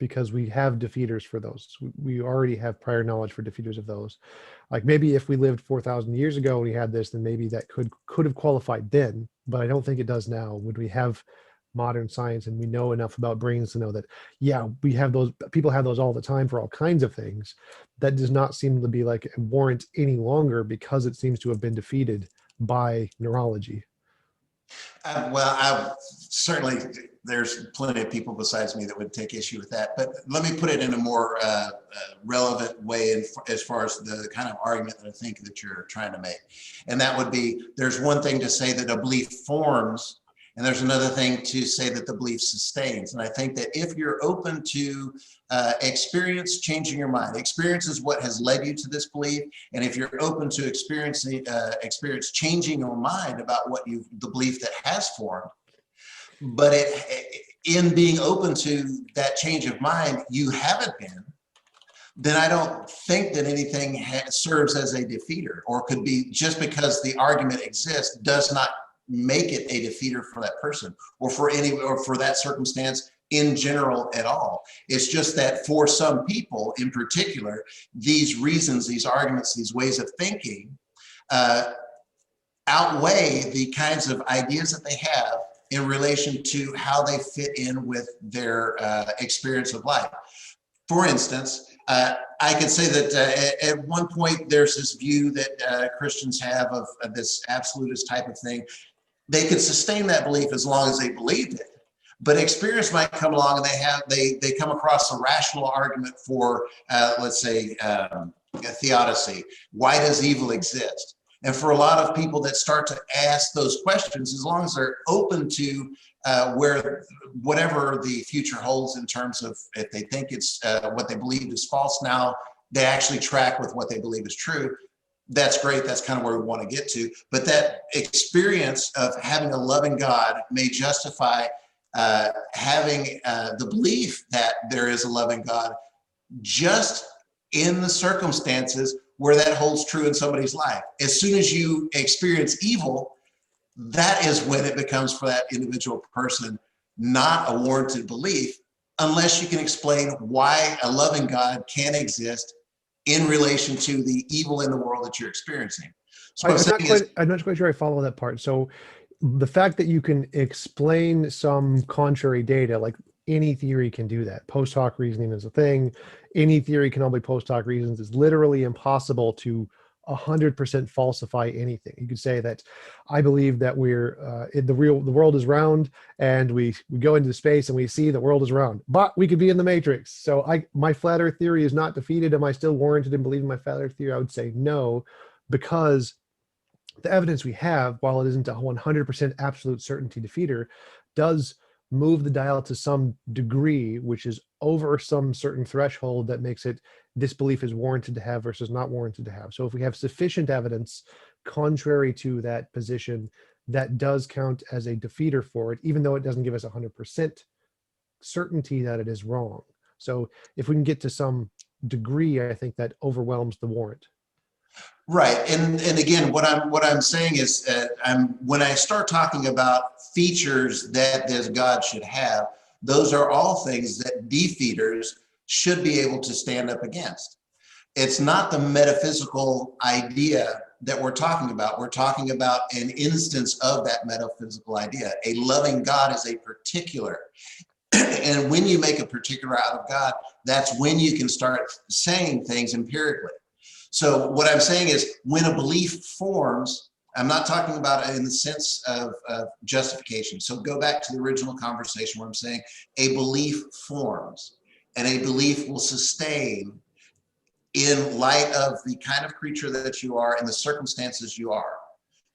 because we have defeaters for those. We already have prior knowledge for defeaters of those. Like maybe if we lived 4,000 years ago and we had this, then maybe that could have qualified then, but I don't think it does now. Would we have modern science and we know enough about brains to know that, yeah, we have those, people have those all the time for all kinds of things. That does not seem to be like a warrant any longer, because it seems to have been defeated by neurology. Well, certainly there's plenty of people besides me that would take issue with that, but let me put it in a more relevant way as far as the kind of argument that I think that you're trying to make. And that would be, there's one thing to say that a belief forms, and there's another thing to say that the belief sustains. And I think that if you're open to experience changing your mind, experience is what has led you to this belief. And if you're open to experience changing your mind about the belief that has formed, but in being open to that change of mind, you haven't been, then I don't think that anything serves as a defeater, or could be, just because the argument exists does not make it a defeater for that person or for that circumstance in general at all. It's just that for some people in particular, these reasons, these arguments, these ways of thinking outweigh the kinds of ideas that they have in relation to how they fit in with their experience of life. For instance, I could say that at one point there's this view that Christians have of this absolutist type of thing. They could sustain that belief as long as they believed it, but experience might come along and they come across a rational argument for, let's say, theodicy. Why does evil exist? And for a lot of people that start to ask those questions, as long as they're open to whatever the future holds in terms of, if they think it's what they believe is false now, they actually track with what they believe is true. That's great. That's kind of where we want to get to. But that experience of having a loving God may justify having the belief that there is a loving God, just in the circumstances where that holds true in somebody's life. As soon as you experience evil, that is when it becomes, for that individual person, not a warranted belief, unless you can explain why a loving God can exist in relation to the evil in the world that you're experiencing. So I'm not quite sure I follow that part. So the fact that you can explain some contrary data, like any theory can do that. Post hoc reasoning is a thing. Any theory can only post hoc reasons. It's literally impossible to 100% falsify anything. You could say that I believe that the world is round, and we go into space and we see the world is round, but we could be in the Matrix. So my flat earth theory is not defeated. Am I still warranted in believing my flat earth theory? I would say no, because the evidence we have, while it isn't a 100% absolute certainty defeater, does move the dial to some degree, which is over some certain threshold that makes it, this belief is warranted to have versus not warranted to have. So if we have sufficient evidence contrary to that position, that does count as a defeater for it, even though it doesn't give us 100% certainty that it is wrong. So if we can get to some degree, I think that overwhelms the warrant. Right, and again, what I'm saying is, when I start talking about features that this God should have, those are all things that defeaters should be able to stand up against. It's not the metaphysical idea that we're talking about. We're talking about an instance of that metaphysical idea. A loving God is a particular. And when you make a particular out of God, that's when you can start saying things empirically. So what I'm saying is, when a belief forms, I'm not talking about it in the sense of justification. So go back to the original conversation where I'm saying a belief forms and a belief will sustain in light of the kind of creature that you are and the circumstances you are.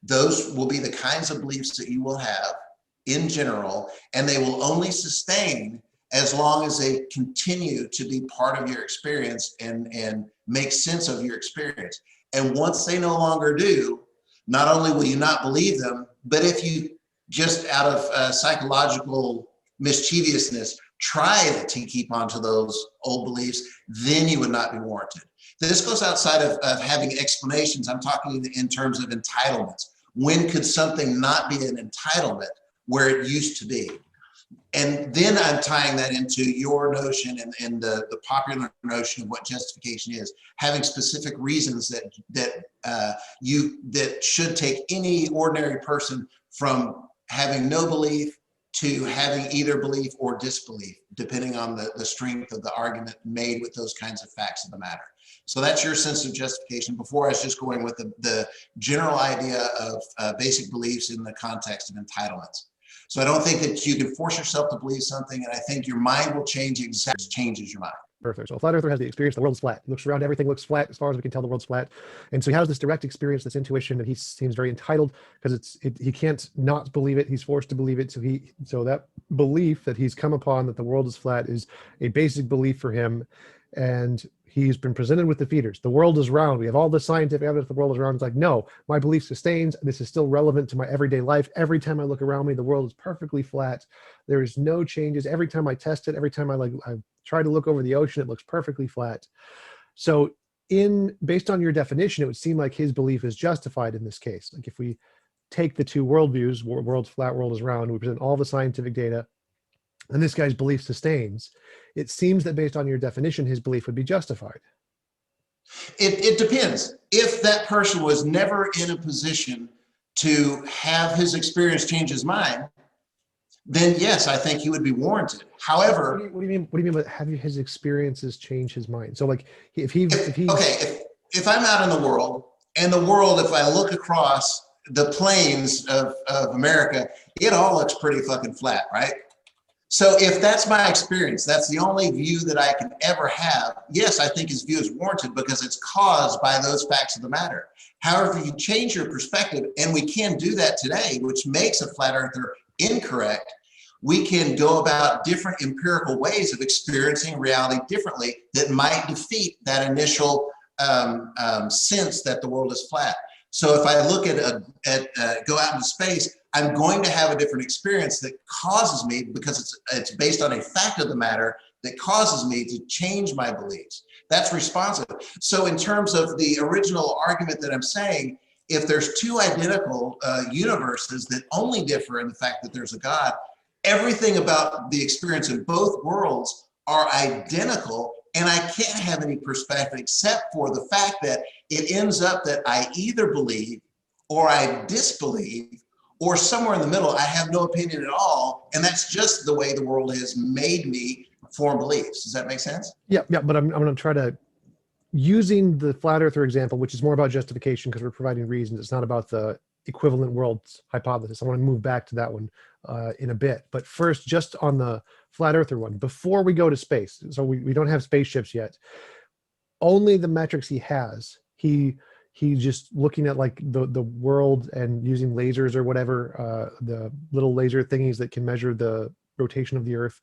Those will be the kinds of beliefs that you will have in general, and they will only sustain as long as they continue to be part of your experience and make sense of your experience. And once they no longer do, not only will you not believe them, but if you just out of psychological mischievousness try to keep on to those old beliefs, then you would not be warranted. This goes outside of having explanations. I'm talking in terms of entitlements. When could something not be an entitlement where it used to be? And then I'm tying that into your notion and the popular notion of what justification is, having specific reasons that should take any ordinary person from having no belief to having either belief or disbelief, depending on the strength of the argument made with those kinds of facts of the matter. So that's your sense of justification. Before, I was just going with the general idea of basic beliefs in the context of entitlements. So I don't think that you can force yourself to believe something, and I think your mind will change exactly as it changes your mind. Perfect. So a flat earther has the experience the world is flat. He looks around, everything looks flat as far as we can tell the world's flat. And so he has this direct experience, this intuition, and he seems very entitled because he can't not believe it. He's forced to believe it. So that belief that he's come upon that the world is flat is a basic belief for him. And he's been presented with the feeders. The world is round. We have all the scientific evidence the world is round. It's like, no, my belief sustains. This is still relevant to my everyday life. Every time I look around me, the world is perfectly flat. There is no changes. Every time I test it, every time I try to look over the ocean, it looks perfectly flat. So based on your definition, it would seem like his belief is justified in this case. Like if we take the two worldviews, world's flat, world is round, we present all the scientific data, and this guy's belief sustains, it seems that based on your definition, his belief would be justified. It depends. If that person was never in a position to have his experience change his mind, then yes, I think he would be warranted. However, what do you mean by have his experiences change his mind? So like if I'm out in the world, and the world, if I look across the plains of America, it all looks pretty fucking flat, right? So if that's my experience, that's the only view that I can ever have, yes, I think his view is warranted because it's caused by those facts of the matter. However, if you change your perspective, and we can do that today, which makes a flat earther incorrect, we can go about different empirical ways of experiencing reality differently that might defeat that initial sense that the world is flat. So if I look at go out into space, I'm going to have a different experience that causes me, because it's based on a fact of the matter, that causes me to change my beliefs. That's responsive. So in terms of the original argument that I'm saying, if there's two identical universes that only differ in the fact that there's a God, everything about the experience in both worlds are identical, and I can't have any perspective except for the fact that it ends up that I either believe or I disbelieve, or somewhere in the middle, I have no opinion at all, and that's just the way the world has made me form beliefs. Does that make sense? Yeah, but I'm going to try to, using the flat earther example, which is more about justification because we're providing reasons. It's not about the equivalent worlds hypothesis. I want to move back to that one in a bit. But first, just on the flat earther one, before we go to space, so we don't have spaceships yet, only the metrics he has, he's just looking at like the world and using lasers or whatever, the little laser thingies that can measure the rotation of the Earth.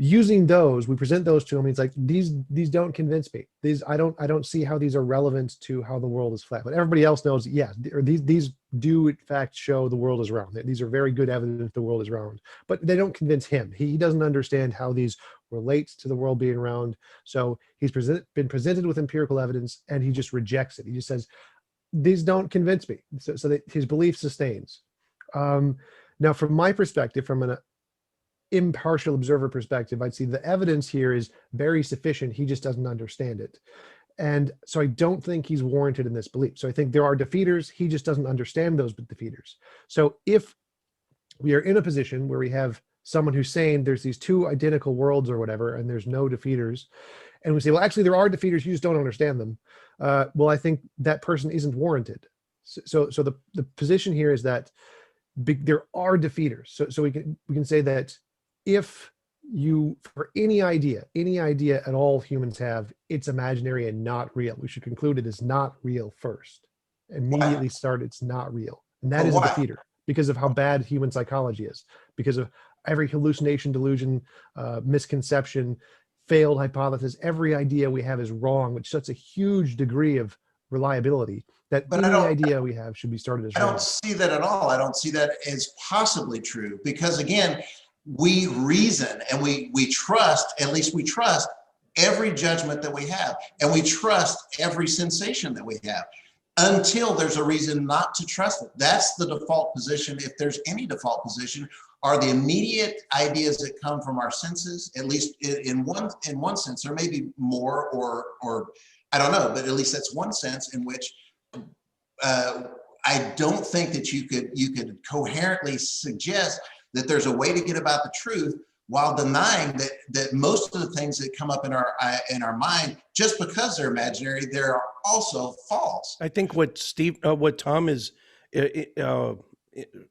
Using those, we present those to him. He's like, these don't convince me. I don't see how these are relevant to how the world is flat. But everybody else knows, yes, these do in fact show the world is round. These are very good evidence the world is round. But they don't convince him. He doesn't understand how these relate to the world being round. So he's been presented with empirical evidence, and he just rejects it. He just says, these don't convince me. So that his belief sustains. Now, from my perspective, from an impartial observer perspective, I'd see the evidence here is very sufficient. He just doesn't understand it. And so I don't think he's warranted in this belief. So I think there are defeaters. He just doesn't understand those defeaters. So if we are in a position where we have someone who's saying there's these two identical worlds or whatever, and there's no defeaters, and we say, well, actually there are defeaters, you just don't understand them. Well, I think that person isn't warranted. So the position here is that there are defeaters. So we can say that if you, for any idea at all humans have, it's imaginary and not real. We should conclude it is not real first. Immediately start, it's not real. And that But is a why? defeater because of how bad human psychology is, because of every hallucination, delusion, misconception, failed hypothesis, every idea we have is wrong, which sets a huge degree of reliability that But any idea we have should be started as I wrong. don't see that at all. I don't see that as possibly true because again, we reason and we trust, at least we trust every judgment that we have, and we trust every sensation that we have until there's a reason not to trust it. That's the default position. If there's any default position, are the immediate ideas that come from our senses, at least in one sense. There may be more or I don't know, but at least that's one sense in which I don't think that you could coherently suggest that there's a way to get about the truth while denying that most of the things that come up in our mind, just because they're imaginary, they're also false. I think what Tom is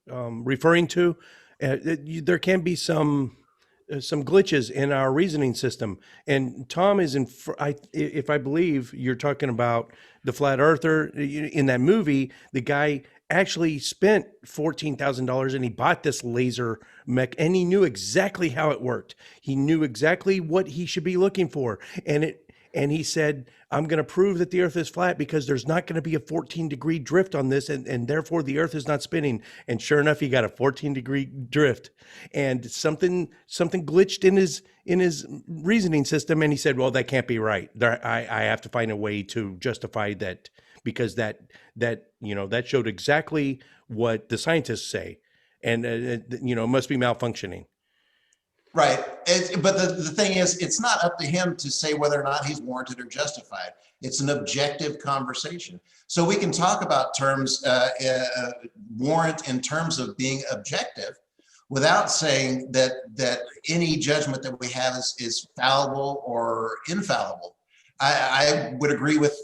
referring to, there can be some glitches in our reasoning system. And Tom is if I believe you're talking about the flat earther in that movie, the guy actually spent $14,000 and he bought this laser mech and he knew exactly how it worked. He knew exactly what he should be looking for. And he said, I'm going to prove that the earth is flat because there's not going to be a 14-degree drift on this. And therefore the earth is not spinning. And sure enough, he got a 14-degree drift and something glitched in his reasoning system. And he said, well, that can't be right. I have to find a way to justify that because that showed exactly what the scientists say. And, it must be malfunctioning. Right. But the thing is, it's not up to him to say whether or not he's warranted or justified. It's an objective conversation. So we can talk about terms, warrant in terms of being objective without saying that any judgment that we have is fallible or infallible. I would agree with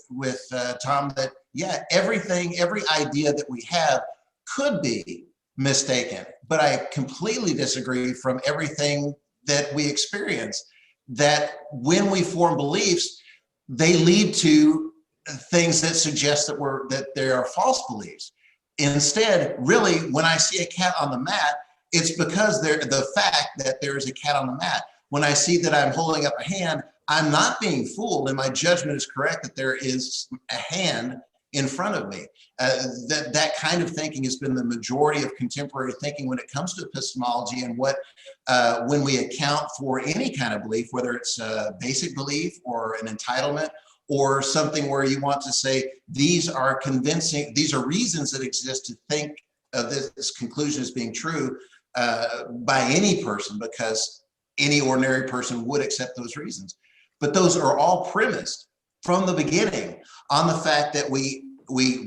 Tom that, yeah, every idea that we have could be mistaken, but I completely disagree from everything that we experience, that when we form beliefs, they lead to things that suggest that they are false beliefs. Instead, really, when I see a cat on the mat, it's because the fact that there is a cat on the mat. When I see that I'm holding up a hand, I'm not being fooled and my judgment is correct that there is a hand in front of me. That kind of thinking has been the majority of contemporary thinking when it comes to epistemology and when we account for any kind of belief, whether it's a basic belief or an entitlement or something where you want to say, these are reasons that exist to think of this conclusion as being true by any person, because any ordinary person would accept those reasons. But those are all premised from the beginning on the fact that we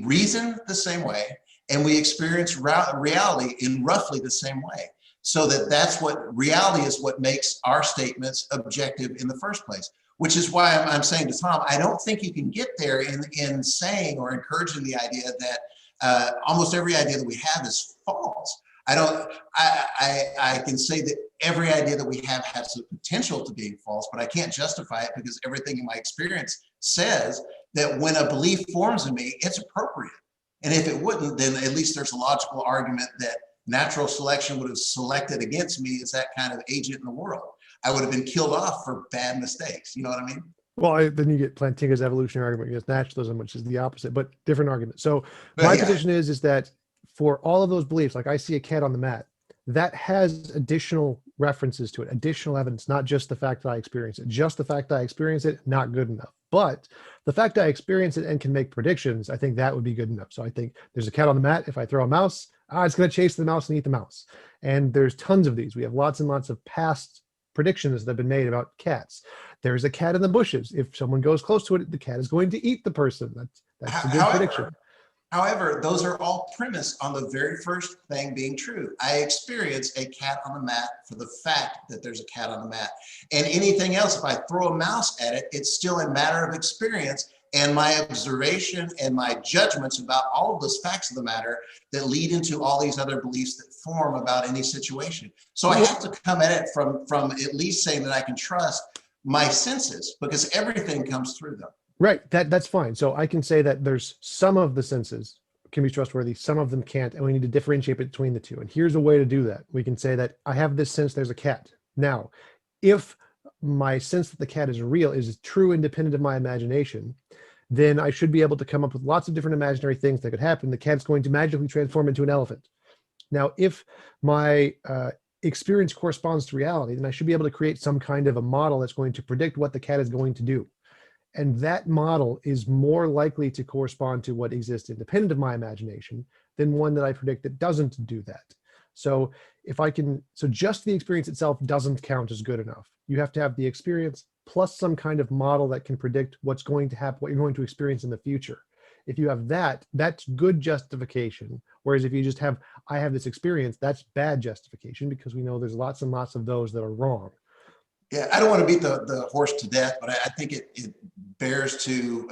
reason the same way and we experience reality in roughly the same way. So that's what reality is, what makes our statements objective in the first place, which is why I'm saying to Tom, I don't think you can get there in saying or encouraging the idea that almost every idea that we have is false. I can say that every idea that we have has the potential to being false, but I can't justify it because everything in my experience says that when a belief forms in me, it's appropriate. And if it wouldn't, then at least there's a logical argument that natural selection would have selected against me as that kind of agent in the world. I would have been killed off for bad mistakes. You know what I mean? Well, then you get Plantinga's evolutionary argument against naturalism, which is the opposite, but different argument. So my position is that for all of those beliefs, like I see a cat on the mat, that has additional references to it, additional evidence, not just the fact that I experience it. Just the fact that I experience it, not good enough. But the fact that I experience it and can make predictions, I think that would be good enough. So I think there's a cat on the mat. If I throw a mouse, it's going to chase the mouse and eat the mouse. And there's tons of these. We have lots and lots of past predictions that have been made about cats. There's a cat in the bushes. If someone goes close to it, the cat is going to eat the person. That's a good prediction. However, those are all premised on the very first thing being true. I experience a cat on the mat for the fact that there's a cat on the mat. And anything else, if I throw a mouse at it, it's still a matter of experience. and my observation and my judgments about all of those facts of the matter that lead into all these other beliefs that form about any situation. So I have to come at it from at least saying that I can trust my senses, because everything comes through them. Right. That's fine. So I can say that there's some of the senses can be trustworthy, some of them can't, and we need to differentiate between the two. And here's a way to do that. We can say that I have this sense there's a cat. Now, if my sense that the cat is real is true independent of my imagination, then I should be able to come up with lots of different imaginary things that could happen. The cat's going to magically transform into an elephant. Now, if my experience corresponds to reality, then I should be able to create some kind of a model that's going to predict what the cat is going to do. And that model is more likely to correspond to what exists independent of my imagination than one that I predict that doesn't do that. So if I can, so just the experience itself doesn't count as good enough. You have to have the experience plus some kind of model that can predict what's going to happen, what you're going to experience in the future. If you have that, that's good justification. Whereas if you just have, I have this experience, that's bad justification, because we know there's lots and lots of those that are wrong. Yeah, I don't want to beat the horse to death, but I think it bears to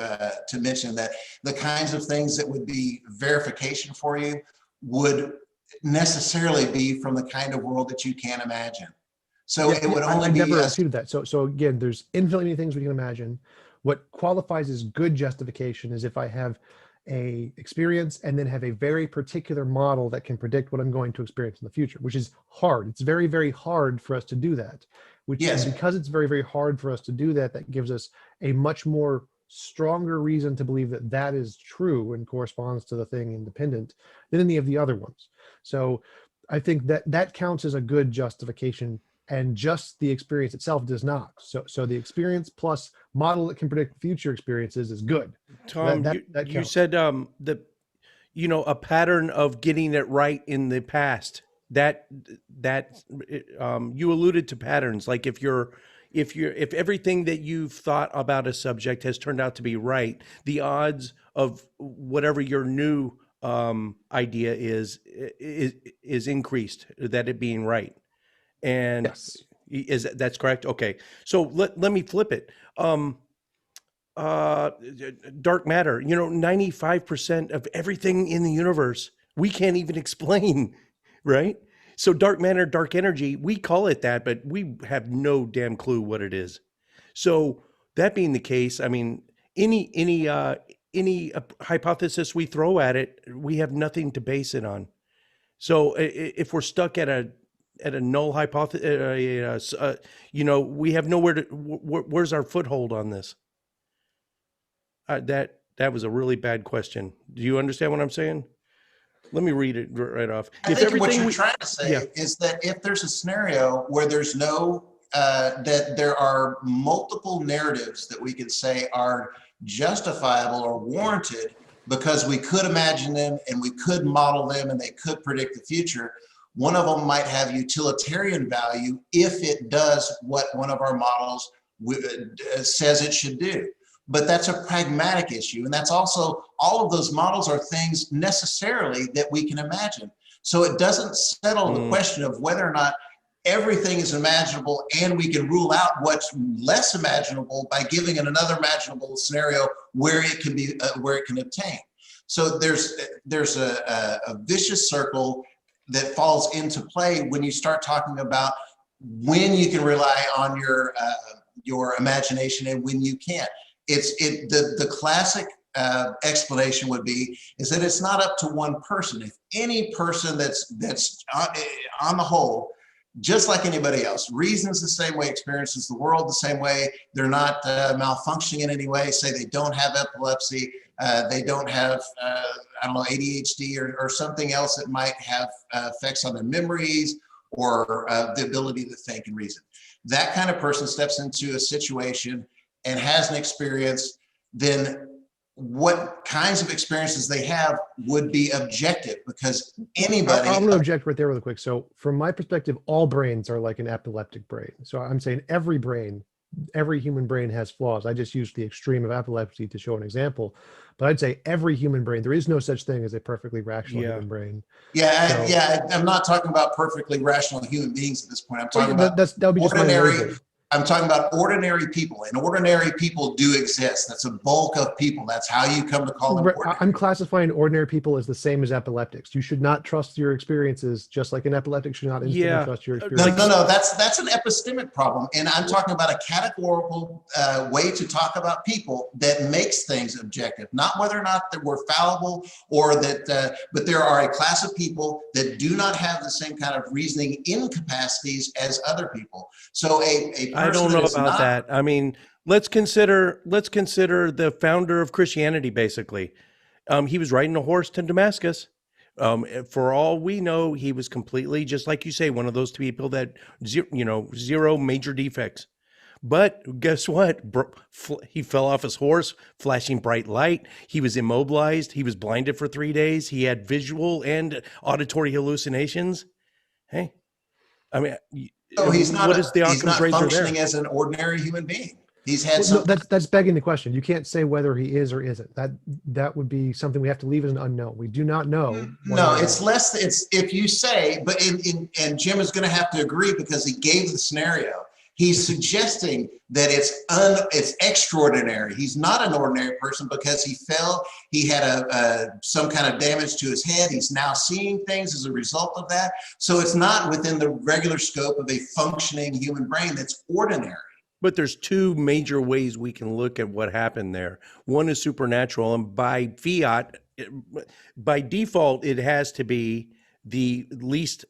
mention that the kinds of things that would be verification for you would necessarily be from the kind of world that you can't imagine. So Yeah, it would only I be never refuted that. So again, there's infinitely many things we can imagine. What qualifies as good justification is if I have a experience and then have a very particular model that can predict what I'm going to experience in the future, which is hard. It's very, very hard for us to do that. Which Yes. is because it's very, very hard for us to do that, that gives us a much more stronger reason to believe that that is true and corresponds to the thing independent than any of the other ones. So I think that that counts as a good justification, and just the experience itself does not. So the experience plus model that can predict future experiences is good. Tom, That you counts. said a pattern of getting it right in the past. That you alluded to patterns, like if everything that you've thought about a subject has turned out to be right, the odds of whatever your new idea is increased, that it being right. And Yes. that's correct? Okay. So let me flip it. Dark matter, 95% of everything in the universe we can't even explain, right? So dark matter, dark energy, we call it that, but we have no damn clue what it is. So that being the case, I mean, any hypothesis we throw at it, we have nothing to base it on. So if we're stuck at a null hypothesis, we have nowhere to. Where's our foothold on this? That was a really bad question. Do you understand what I'm saying? Let me read it right off. I think what you're trying to say is that if there's a scenario where there's no, that there are multiple narratives that we could say are justifiable or warranted because we could imagine them and we could model them and they could predict the future, one of them might have utilitarian value if it does what one of our models says it should do. But that's a pragmatic issue. And that's also, all of those models are things necessarily that we can imagine. So it doesn't settle the question of whether or not everything is imaginable and we can rule out what's less imaginable by giving it another imaginable scenario where it can be, where it can obtain. So there's a vicious circle that falls into play when you start talking about when you can rely on your imagination and when you can't. The classic explanation would be is that it's not up to one person. If any person that's on the whole, just like anybody else, reasons the same way, experiences the world the same way, they're not malfunctioning in any way, say they don't have epilepsy, they don't have, ADHD or something else that might have effects on their memories or the ability to think and reason. That kind of person steps into a situation and has an experience, then what kinds of experiences they have would be objective, because anybody— I'm going to object right there really quick. So from my perspective, all brains are like an epileptic brain. So I'm saying every human brain has flaws. I just used the extreme of epilepsy to show an example, but I'd say every human brain, there is no such thing as a perfectly rational human brain. I'm not talking about perfectly rational human beings at this point. I'm talking about that would be just my ordinary, label. I'm talking about ordinary people, and ordinary people do exist. That's a bulk of people. That's how you come to call them ordinary. I'm classifying ordinary people as the same as epileptics. You should not trust your experiences, just like an epileptic should not instantly trust your experiences. No, that's an epistemic problem. And I'm talking about a categorical way to talk about people that makes things objective, not whether or not that we're fallible or that, but there are a class of people that do not have the same kind of reasoning incapacities as other people. So a person I don't know about that. I mean, let's consider the founder of Christianity. Basically, he was riding a horse to Damascus. For all we know, he was completely, just like you say, one of those people that zero major defects. But guess what? He fell off his horse, flashing bright light. He was immobilized. He was blinded for 3 days. He had visual and auditory hallucinations. Hey, I mean, so he's not. What is the he's not razor functioning there? as an ordinary human being. He's had Well, some. no, that's begging the question. You can't say whether he is or isn't. That would be something we have to leave as an unknown. We do not know. No, it's less. It's if you say, but and Jim is going to have to agree because he gave the scenario. He's suggesting that it's extraordinary. He's not an ordinary person because he fell. He had some kind of damage to his head. He's now seeing things as a result of that. So it's not within the regular scope of a functioning human brain that's ordinary. But there's two major ways we can look at what happened there. One is supernatural, and by fiat, by default, it has to be the least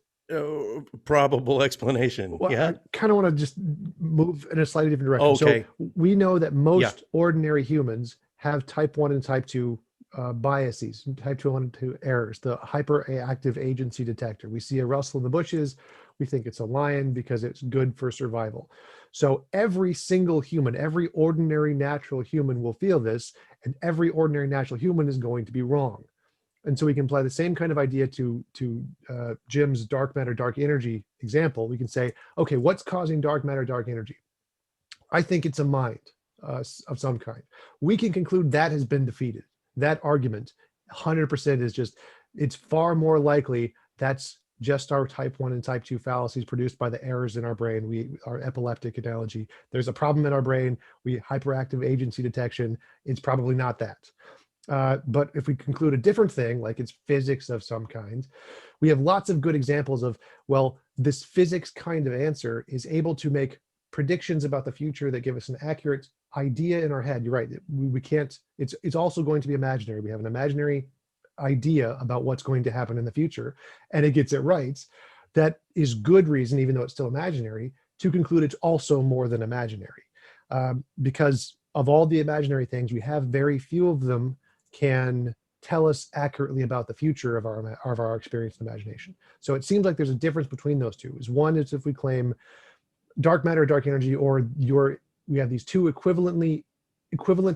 probable explanation. Well, yeah, I kind of want to just move in a slightly different direction. Okay. So we know that most ordinary humans have type 1 and type 2 biases, type 2 and 2 errors, the hyperactive agency detector. We see a rustle in the bushes, we think it's a lion because it's good for survival. So every single human, every ordinary natural human will feel this, and every ordinary natural human is going to be wrong. And so we can apply the same kind of idea to Jim's dark matter, dark energy example. We can say, okay, what's causing dark matter, dark energy? I think it's a mind of some kind. We can conclude that has been defeated. That argument, 100% is just, it's far more likely that's just our type 1 and type 2 fallacies produced by the errors in our brain. Our epileptic analogy. There's a problem in our brain. We hyperactive agency detection. It's probably not that. But if we conclude a different thing, like it's physics of some kind, we have lots of good examples of, well, this physics kind of answer is able to make predictions about the future that give us an accurate idea in our head. You're right. We can't, it's also going to be imaginary. We have an imaginary idea about what's going to happen in the future, and it gets it right. That is good reason, even though it's still imaginary, to conclude it's also more than imaginary. Because of all the imaginary things, we have very few of them can tell us accurately about the future of our experience and imagination. So it seems like there's a difference between those two. One is if we claim dark matter, dark energy, or we have these two equivalent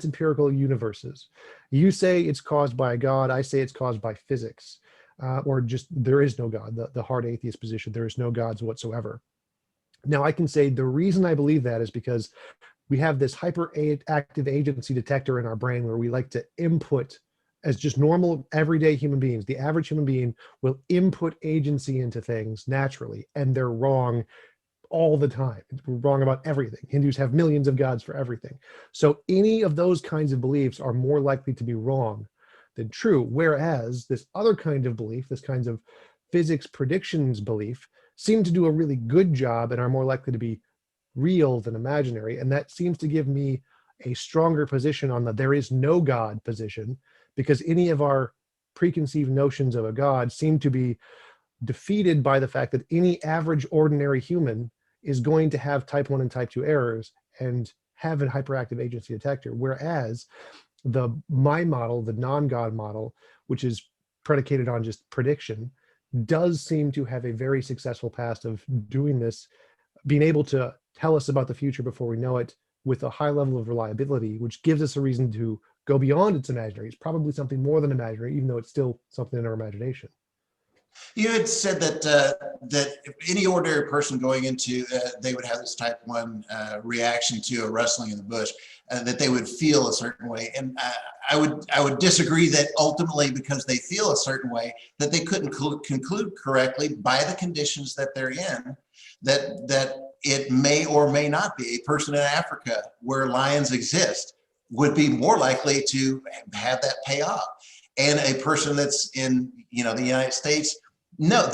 empirical universes. You say it's caused by a God, I say it's caused by physics, or just there is no God, the hard atheist position, there is no gods whatsoever. Now I can say the reason I believe that is because we have this hyperactive agency detector in our brain where we like to input, as just normal everyday human beings, the average human being will input agency into things naturally, and they're wrong all the time. We're wrong about everything. Hindus have millions of gods for everything. So any of those kinds of beliefs are more likely to be wrong than true. Whereas this other kind of belief, this kinds of physics predictions belief, seem to do a really good job and are more likely to be real than imaginary. And that seems to give me a stronger position on the there is no God position, because any of our preconceived notions of a God seem to be defeated by the fact that any average ordinary human is going to have type 1 and type 2 errors and have a hyperactive agency detector. Whereas my model, the non-God model, which is predicated on just prediction, does seem to have a very successful past of doing this, being able to tell us about the future before we know it with a high level of reliability, which gives us a reason to go beyond its imaginary. It's probably something more than imaginary, even though it's still something in our imagination. You had said that that if any ordinary person going into, they would have this type 1 reaction to a rustling in the bush, that they would feel a certain way. And I would disagree that ultimately, because they feel a certain way, that they couldn't conclude correctly by the conditions that they're in, that it may or may not be. A person in Africa where lions exist would be more likely to have that pay off. And a person that's in, the United States, no,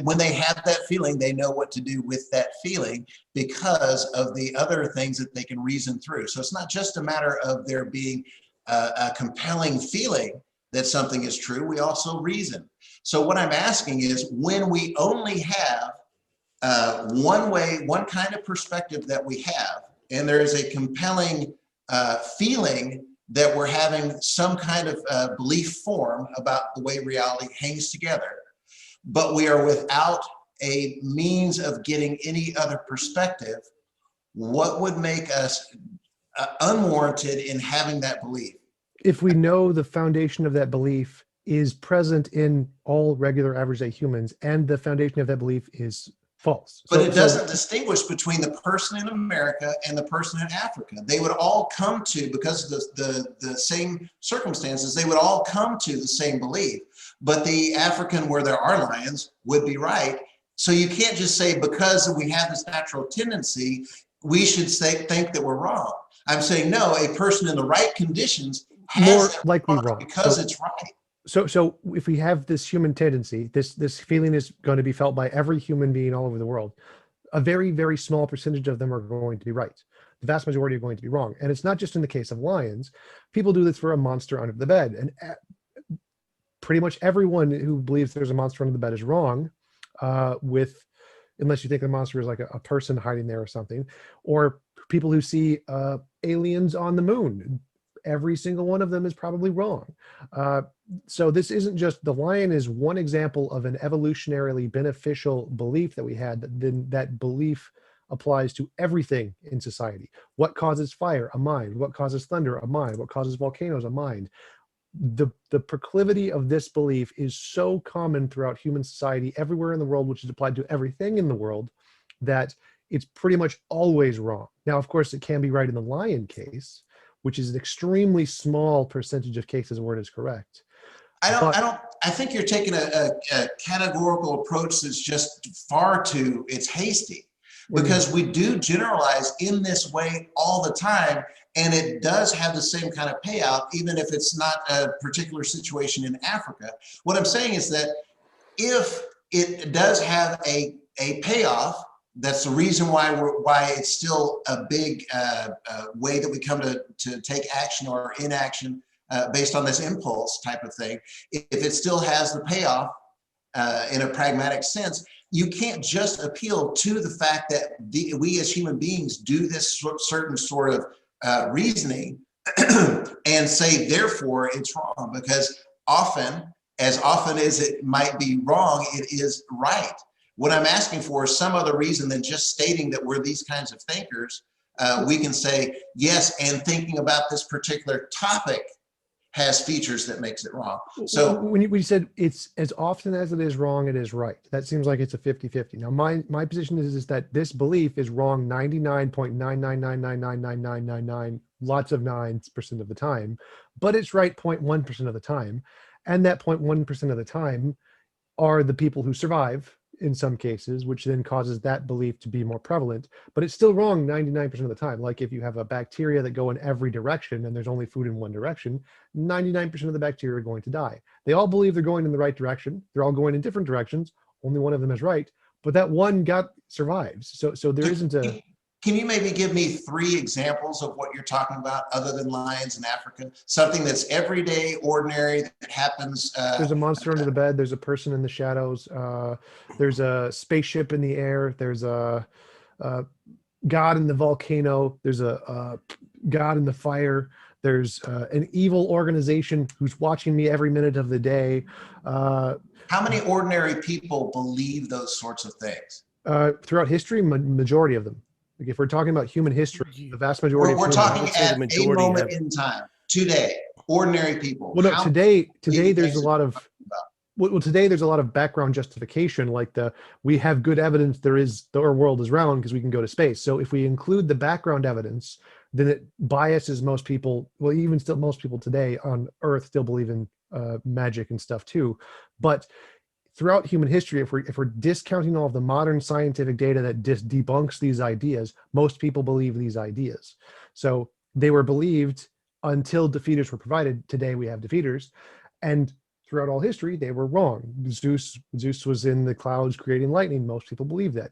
when they have that feeling, they know what to do with that feeling because of the other things that they can reason through. So it's not just a matter of there being a compelling feeling that something is true. We also reason. So what I'm asking is, when we only have one kind of perspective that we have, and there is a compelling feeling that we're having some kind of belief form about the way reality hangs together, but we are without a means of getting any other perspective, what would make us unwarranted in having that belief? If we know the foundation of that belief is present in all regular average day humans, and the foundation of that belief is false. But it doesn't distinguish between the person in America and the person in Africa. They would all come to, because of the same circumstances, they would all come to the same belief. But the African where there are lions would be right. So you can't just say because we have this natural tendency, we should think that we're wrong. I'm saying no, a person in the right conditions has more likely wrong because it's right. So if we have this human tendency, this feeling is going to be felt by every human being all over the world. A very, very small percentage of them are going to be right. The vast majority are going to be wrong. And it's not just in the case of lions. People do this for a monster under the bed. And pretty much everyone who believes there's a monster under the bed is wrong, unless you think the monster is like a person hiding there or something. Or people who see aliens on the moon. Every single one of them is probably wrong. So this isn't just, the lion is one example of an evolutionarily beneficial belief that we had. Then that belief applies to everything in society. What causes fire? A mind. What causes thunder? A mind. What causes volcanoes? A mind. The proclivity of this belief is so common throughout human society everywhere in the world, which is applied to everything in the world, that it's pretty much always wrong. Now, of course, it can be right in the lion case, which is an extremely small percentage of cases where it is correct. I think you're taking a categorical approach that's just it's hasty, because we do generalize in this way all the time, and it does have the same kind of payout, even if it's not a particular situation in Africa. What I'm saying is that if it does have a payoff, that's the reason why it's still a big way that we come to take action or inaction based on this impulse type of thing. If it still has the payoff in a pragmatic sense, you can't just appeal to the fact that we as human beings do this certain sort of reasoning and say, therefore, it's wrong, because as often as it might be wrong, it is right. What I'm asking for is some other reason than just stating that we're these kinds of thinkers. We can say, yes, and thinking about this particular topic has features that makes it wrong. So when you said it's as often as it is wrong, it is right. That seems like it's a 50-50. Now, my position is that this belief is wrong 99.999999999, lots of 9% of the time, but it's right 0.1% of the time. And that 0.1% of the time are the people who survive in some cases, which then causes that belief to be more prevalent, but it's still wrong 99% of the time. Like if you have a bacteria that go in every direction and there's only food in one direction, 99% of the bacteria are going to die. They all believe they're going in the right direction. They're all going in different directions. Only one of them is right, but that one survives. So there isn't a... Can you maybe give me 3 examples of what you're talking about other than lions in Africa? Something that's everyday, ordinary, that happens. There's a monster under the bed. There's a person in the shadows. There's a spaceship in the air. There's a God in the volcano. There's a God in the fire. There's an evil organization who's watching me every minute of the day. How many ordinary people believe those sorts of things? Throughout history, majority of them. Like if we're talking about human history, the vast majority we're of talking say the at majority a moment in time, today, ordinary people. Well, no, today there's a lot of today there's a lot of background justification, like we have good evidence our world is round because we can go to space. So if we include the background evidence, then it biases most people. Well, even still, most people today on Earth still believe in magic and stuff too. But throughout human history, if we're discounting all of the modern scientific data that debunks these ideas, most people believe these ideas. So they were believed until defeaters were provided. Today we have defeaters, and throughout all history they were wrong. Zeus was in the clouds creating lightning. Most people believe that.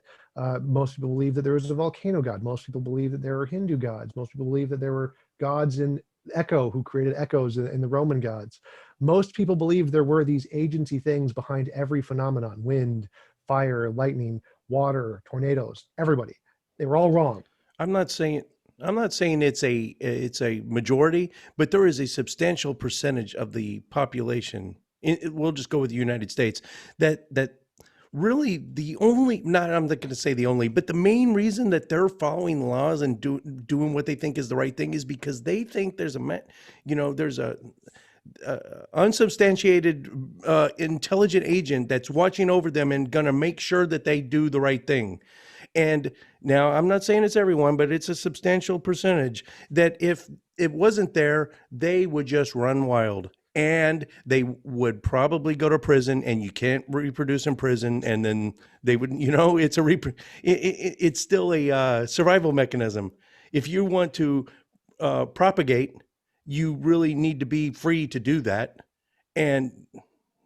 Most people believe that there was a volcano god. Most people believe that there were Hindu gods. Most people believe that there were gods in Echo who created echoes in the Roman gods. Most people believe there were these agency things behind every phenomenon: wind, fire, lightning, water, tornadoes. Everybody, they were all wrong. I'm not saying it's a majority, but there is a substantial percentage of the population. We'll just go with the United States that really the only, not, I'm not going to say the only, but the main reason that they're following laws and doing what they think is the right thing is because they think there's a unsubstantiated intelligent agent that's watching over them and going to make sure that they do the right thing. And now I'm not saying it's everyone, but it's a substantial percentage that if it wasn't there, they would just run wild. And they would probably go to prison, and you can't reproduce in prison. And then they would, it's still a survival mechanism. If you want to propagate, you really need to be free to do that. And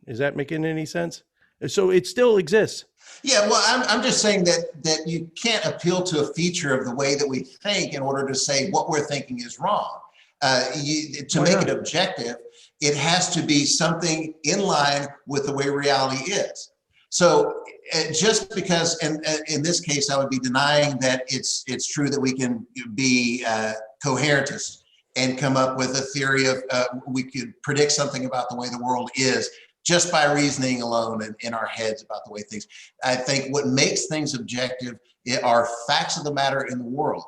is that making any sense? So it still exists. Yeah, well, I'm just saying that you can't appeal to a feature of the way that we think in order to say what we're thinking is wrong. To make it objective, it has to be something in line with the way reality is. So just because, and in this case, I would be denying that it's true that we can be coherentists and come up with a theory of we could predict something about the way the world is just by reasoning alone and in our heads about the way things. I think what makes things objective are facts of the matter in the world.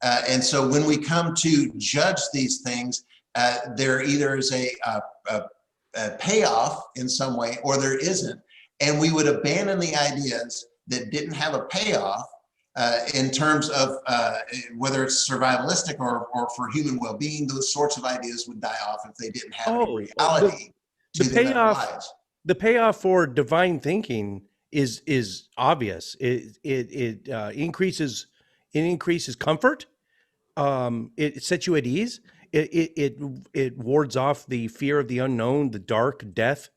And so when we come to judge these things, there either is a payoff in some way or there isn't. And we would abandon the ideas that didn't have a payoff in terms of whether it's survivalistic or for human well-being. Those sorts of ideas would die off if they didn't have any reality to them in our lives. The payoff for divine thinking is obvious. It increases comfort. It sets you at ease. It wards off the fear of the unknown, the dark, death.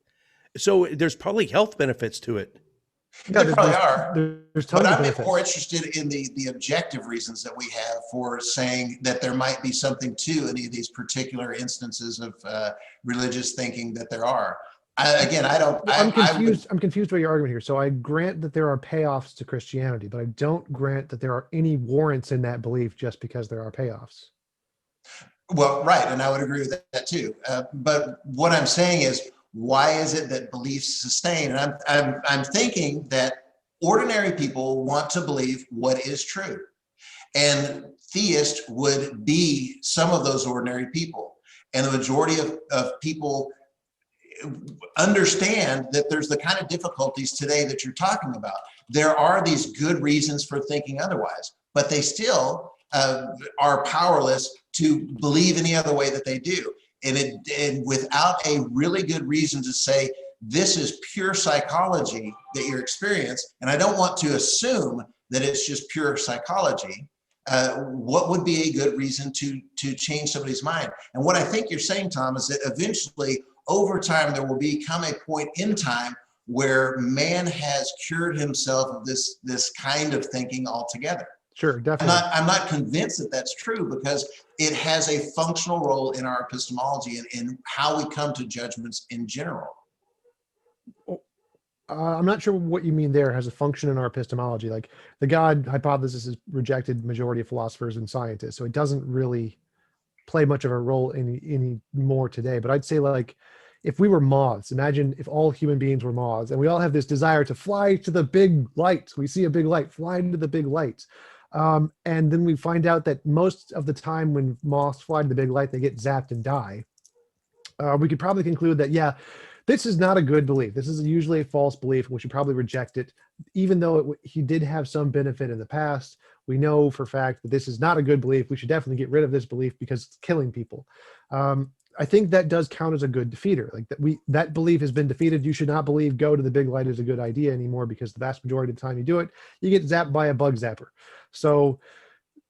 So there's probably health benefits to it. Yeah, there probably are. There's tons but of I'm benefits. more interested in the objective reasons that we have for saying that there might be something to any of these particular instances of religious thinking that there are. I'm confused by your argument here. So I grant that there are payoffs to Christianity, but I don't grant that there are any warrants in that belief just because there are payoffs. Well, right, and I would agree with that too. But what I'm saying is, why is it that beliefs sustain? And I'm thinking that ordinary people want to believe what is true, and theists would be some of those ordinary people, and the majority of people understand that there's the kind of difficulties today that you're talking about. There are these good reasons for thinking otherwise, but they still are powerless to believe any other way that they do. And without a really good reason to say, this is pure psychology that you're experiencing, and I don't want to assume that it's just pure psychology, what would be a good reason to change somebody's mind? And what I think you're saying, Tom, is that eventually, over time, there will become a point in time where man has cured himself of this kind of thinking altogether. Sure, definitely. I'm not convinced that that's true because it has a functional role in our epistemology and in how we come to judgments in general. I'm not sure what you mean there has a function in our epistemology. Like the God hypothesis is rejected majority of philosophers and scientists, so it doesn't really play much of a role any more today. But I'd say, like, if we were moths, imagine if all human beings were moths and we all have this desire to fly to the big light. We see a big light, fly into the big light. And then we find out that most of the time when moths fly to the big light, they get zapped and die. We could probably conclude that, yeah, this is not a good belief. This is usually a false belief, and we should probably reject it. Even though he did have some benefit in the past, we know for a fact that this is not a good belief. We should definitely get rid of this belief because it's killing people. I think that does count as a good defeater. Like that belief has been defeated. You should not believe go to the big light is a good idea anymore, because the vast majority of the time you do it, you get zapped by a bug zapper. So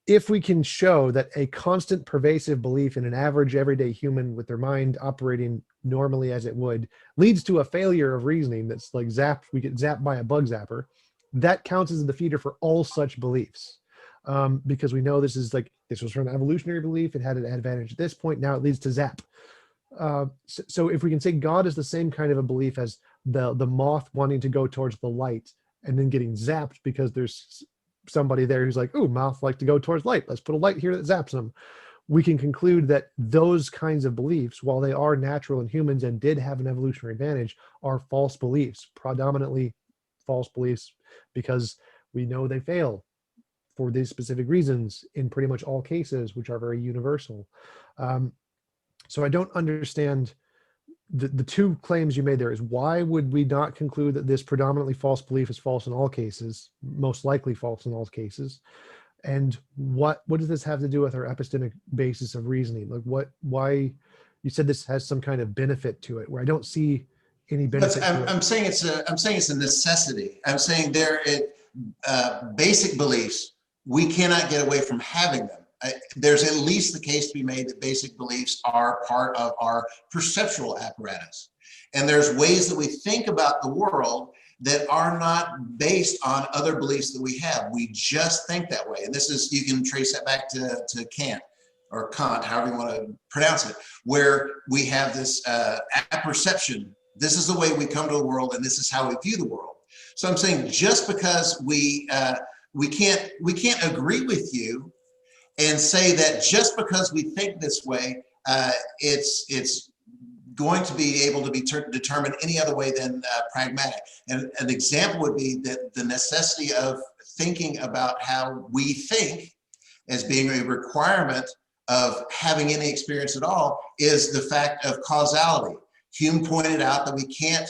if we can show that a constant pervasive belief in an average everyday human with their mind operating normally as it would leads to a failure of reasoning that's like we get zapped by a bug zapper, that counts as a defeater for all such beliefs. Because we know this was from an evolutionary belief. It had an advantage at this point. Now it leads to zap. So if we can say God is the same kind of a belief as the moth wanting to go towards the light and then getting zapped because there's somebody there who's like, "Ooh, moth like to go towards light. Let's put a light here that zaps them." We can conclude that those kinds of beliefs, while they are natural in humans and did have an evolutionary advantage, are false beliefs, predominantly false beliefs, because we know they fail for these specific reasons in pretty much all cases, which are very universal. So I don't understand the two claims you made there. Is why would we not conclude that this predominantly false belief is false in all cases, most likely false in all cases? And what does this have to do with our epistemic basis of reasoning? Like why you said this has some kind of benefit to it, where I don't see any benefit to it. I'm saying it's a necessity. I'm saying basic beliefs, we cannot get away from having them. There's at least the case to be made that basic beliefs are part of our perceptual apparatus. And there's ways that we think about the world that are not based on other beliefs that we have. We just think that way. And this is, you can trace that back to Kant or Kant, however you want to pronounce it, where we have this apperception. This is the way we come to the world, and this is how we view the world. So I'm saying just because we can't agree with you and say that just because we think this way, it's going to be able to be determined any other way than pragmatic. And an example would be that the necessity of thinking about how we think as being a requirement of having any experience at all is the fact of causality. Hume pointed out that we can't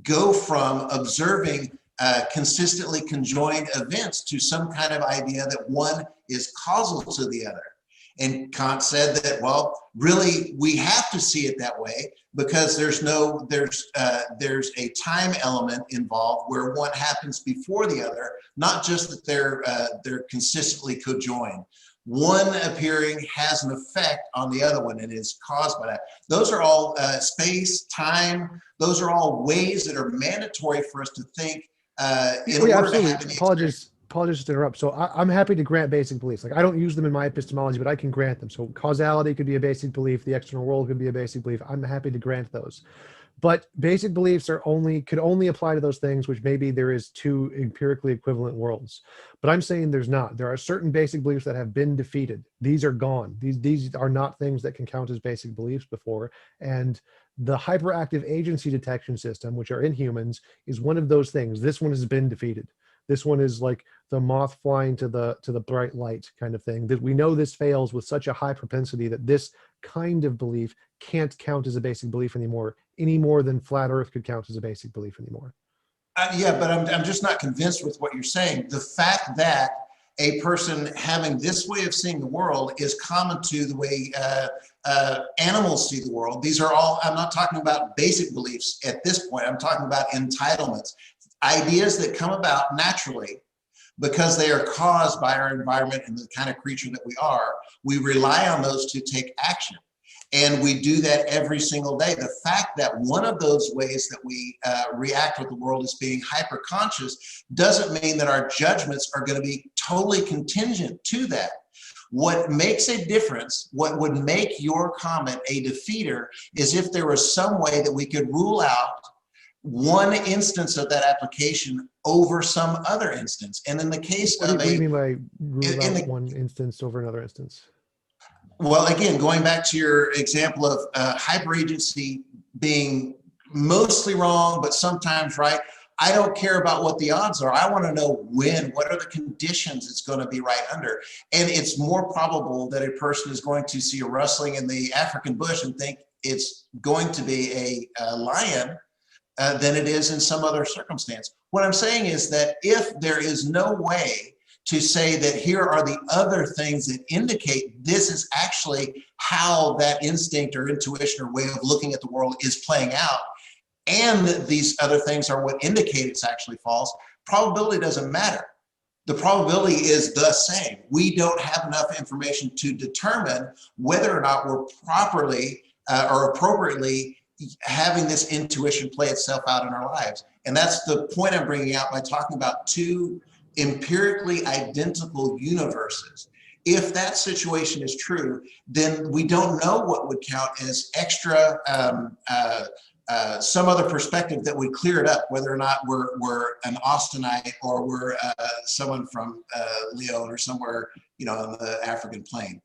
go from observing consistently conjoined events to some kind of idea that one is causal to the other. And Kant said that, well, really, we have to see it that way because there's a time element involved where one happens before the other, not just that they're consistently conjoined. One appearing has an effect on the other one and is caused by that. Those are all space, time. Those are all ways that are mandatory for us to think in order to have any experience. Apologies to interrupt. So I'm happy to grant basic beliefs. Like I don't use them in my epistemology, but I can grant them. So causality could be a basic belief. The external world could be a basic belief. I'm happy to grant those. But basic beliefs could only apply to those things which maybe there is two empirically equivalent worlds. But I'm saying there's not. There are certain basic beliefs that have been defeated. These are gone. These are not things that can count as basic beliefs before. And the hyperactive agency detection system, which are in humans, is one of those things. This one has been defeated. This one is like the moth flying to the bright light kind of thing, that we know this fails with such a high propensity that this kind of belief can't count as a basic belief anymore, any more than flat earth could count as a basic belief anymore. Yeah, but I'm just not convinced with what you're saying. The fact that a person having this way of seeing the world is common to the way animals see the world. These are all, I'm not talking about basic beliefs at this point. I'm talking about entitlements, ideas that come about naturally because they are caused by our environment and the kind of creature that we are. We rely on those to take action. And we do that every single day. The fact that one of those ways that we react with the world is being hyper-conscious doesn't mean that our judgments are going to be totally contingent to that. What makes a difference, what would make your comment a defeater, is if there was some way that we could rule out one instance of that application over some other instance. And in the case of what do you mean by rule out one instance over another instance? Well, again, going back to your example of hyperagency being mostly wrong, but sometimes right, I don't care about what the odds are. I want to know what are the conditions it's going to be right under. And it's more probable that a person is going to see a rustling in the African bush and think it's going to be a lion than it is in some other circumstance. What I'm saying is that if there is no way to say that here are the other things that indicate this is actually how that instinct or intuition or way of looking at the world is playing out, and that these other things are what indicate it's actually false, probability doesn't matter. The probability is the same. We don't have enough information to determine whether or not we're properly or appropriately having this intuition play itself out in our lives. And that's the point I'm bringing out by talking about two empirically identical universes. If that situation is true, then we don't know what would count as extra, some other perspective that would clear it up, whether or not we're an Austinite or we're someone from Leon or somewhere, on the African plain.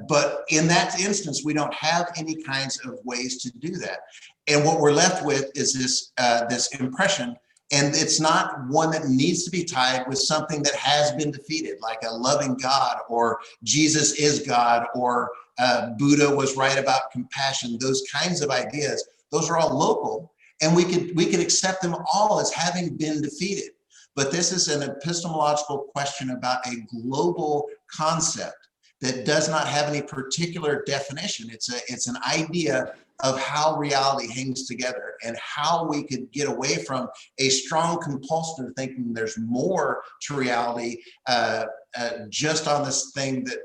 But in that instance, we don't have any kinds of ways to do that. And what we're left with is this impression, and it's not one that needs to be tied with something that has been defeated, like a loving God, or Jesus is God, or Buddha was right about compassion. Those kinds of ideas, those are all local, and we could accept them all as having been defeated. But this is an epistemological question about a global concept that does not have any particular definition. It's an idea of how reality hangs together and how we could get away from a strong compulsion of thinking there's more to reality just on this thing that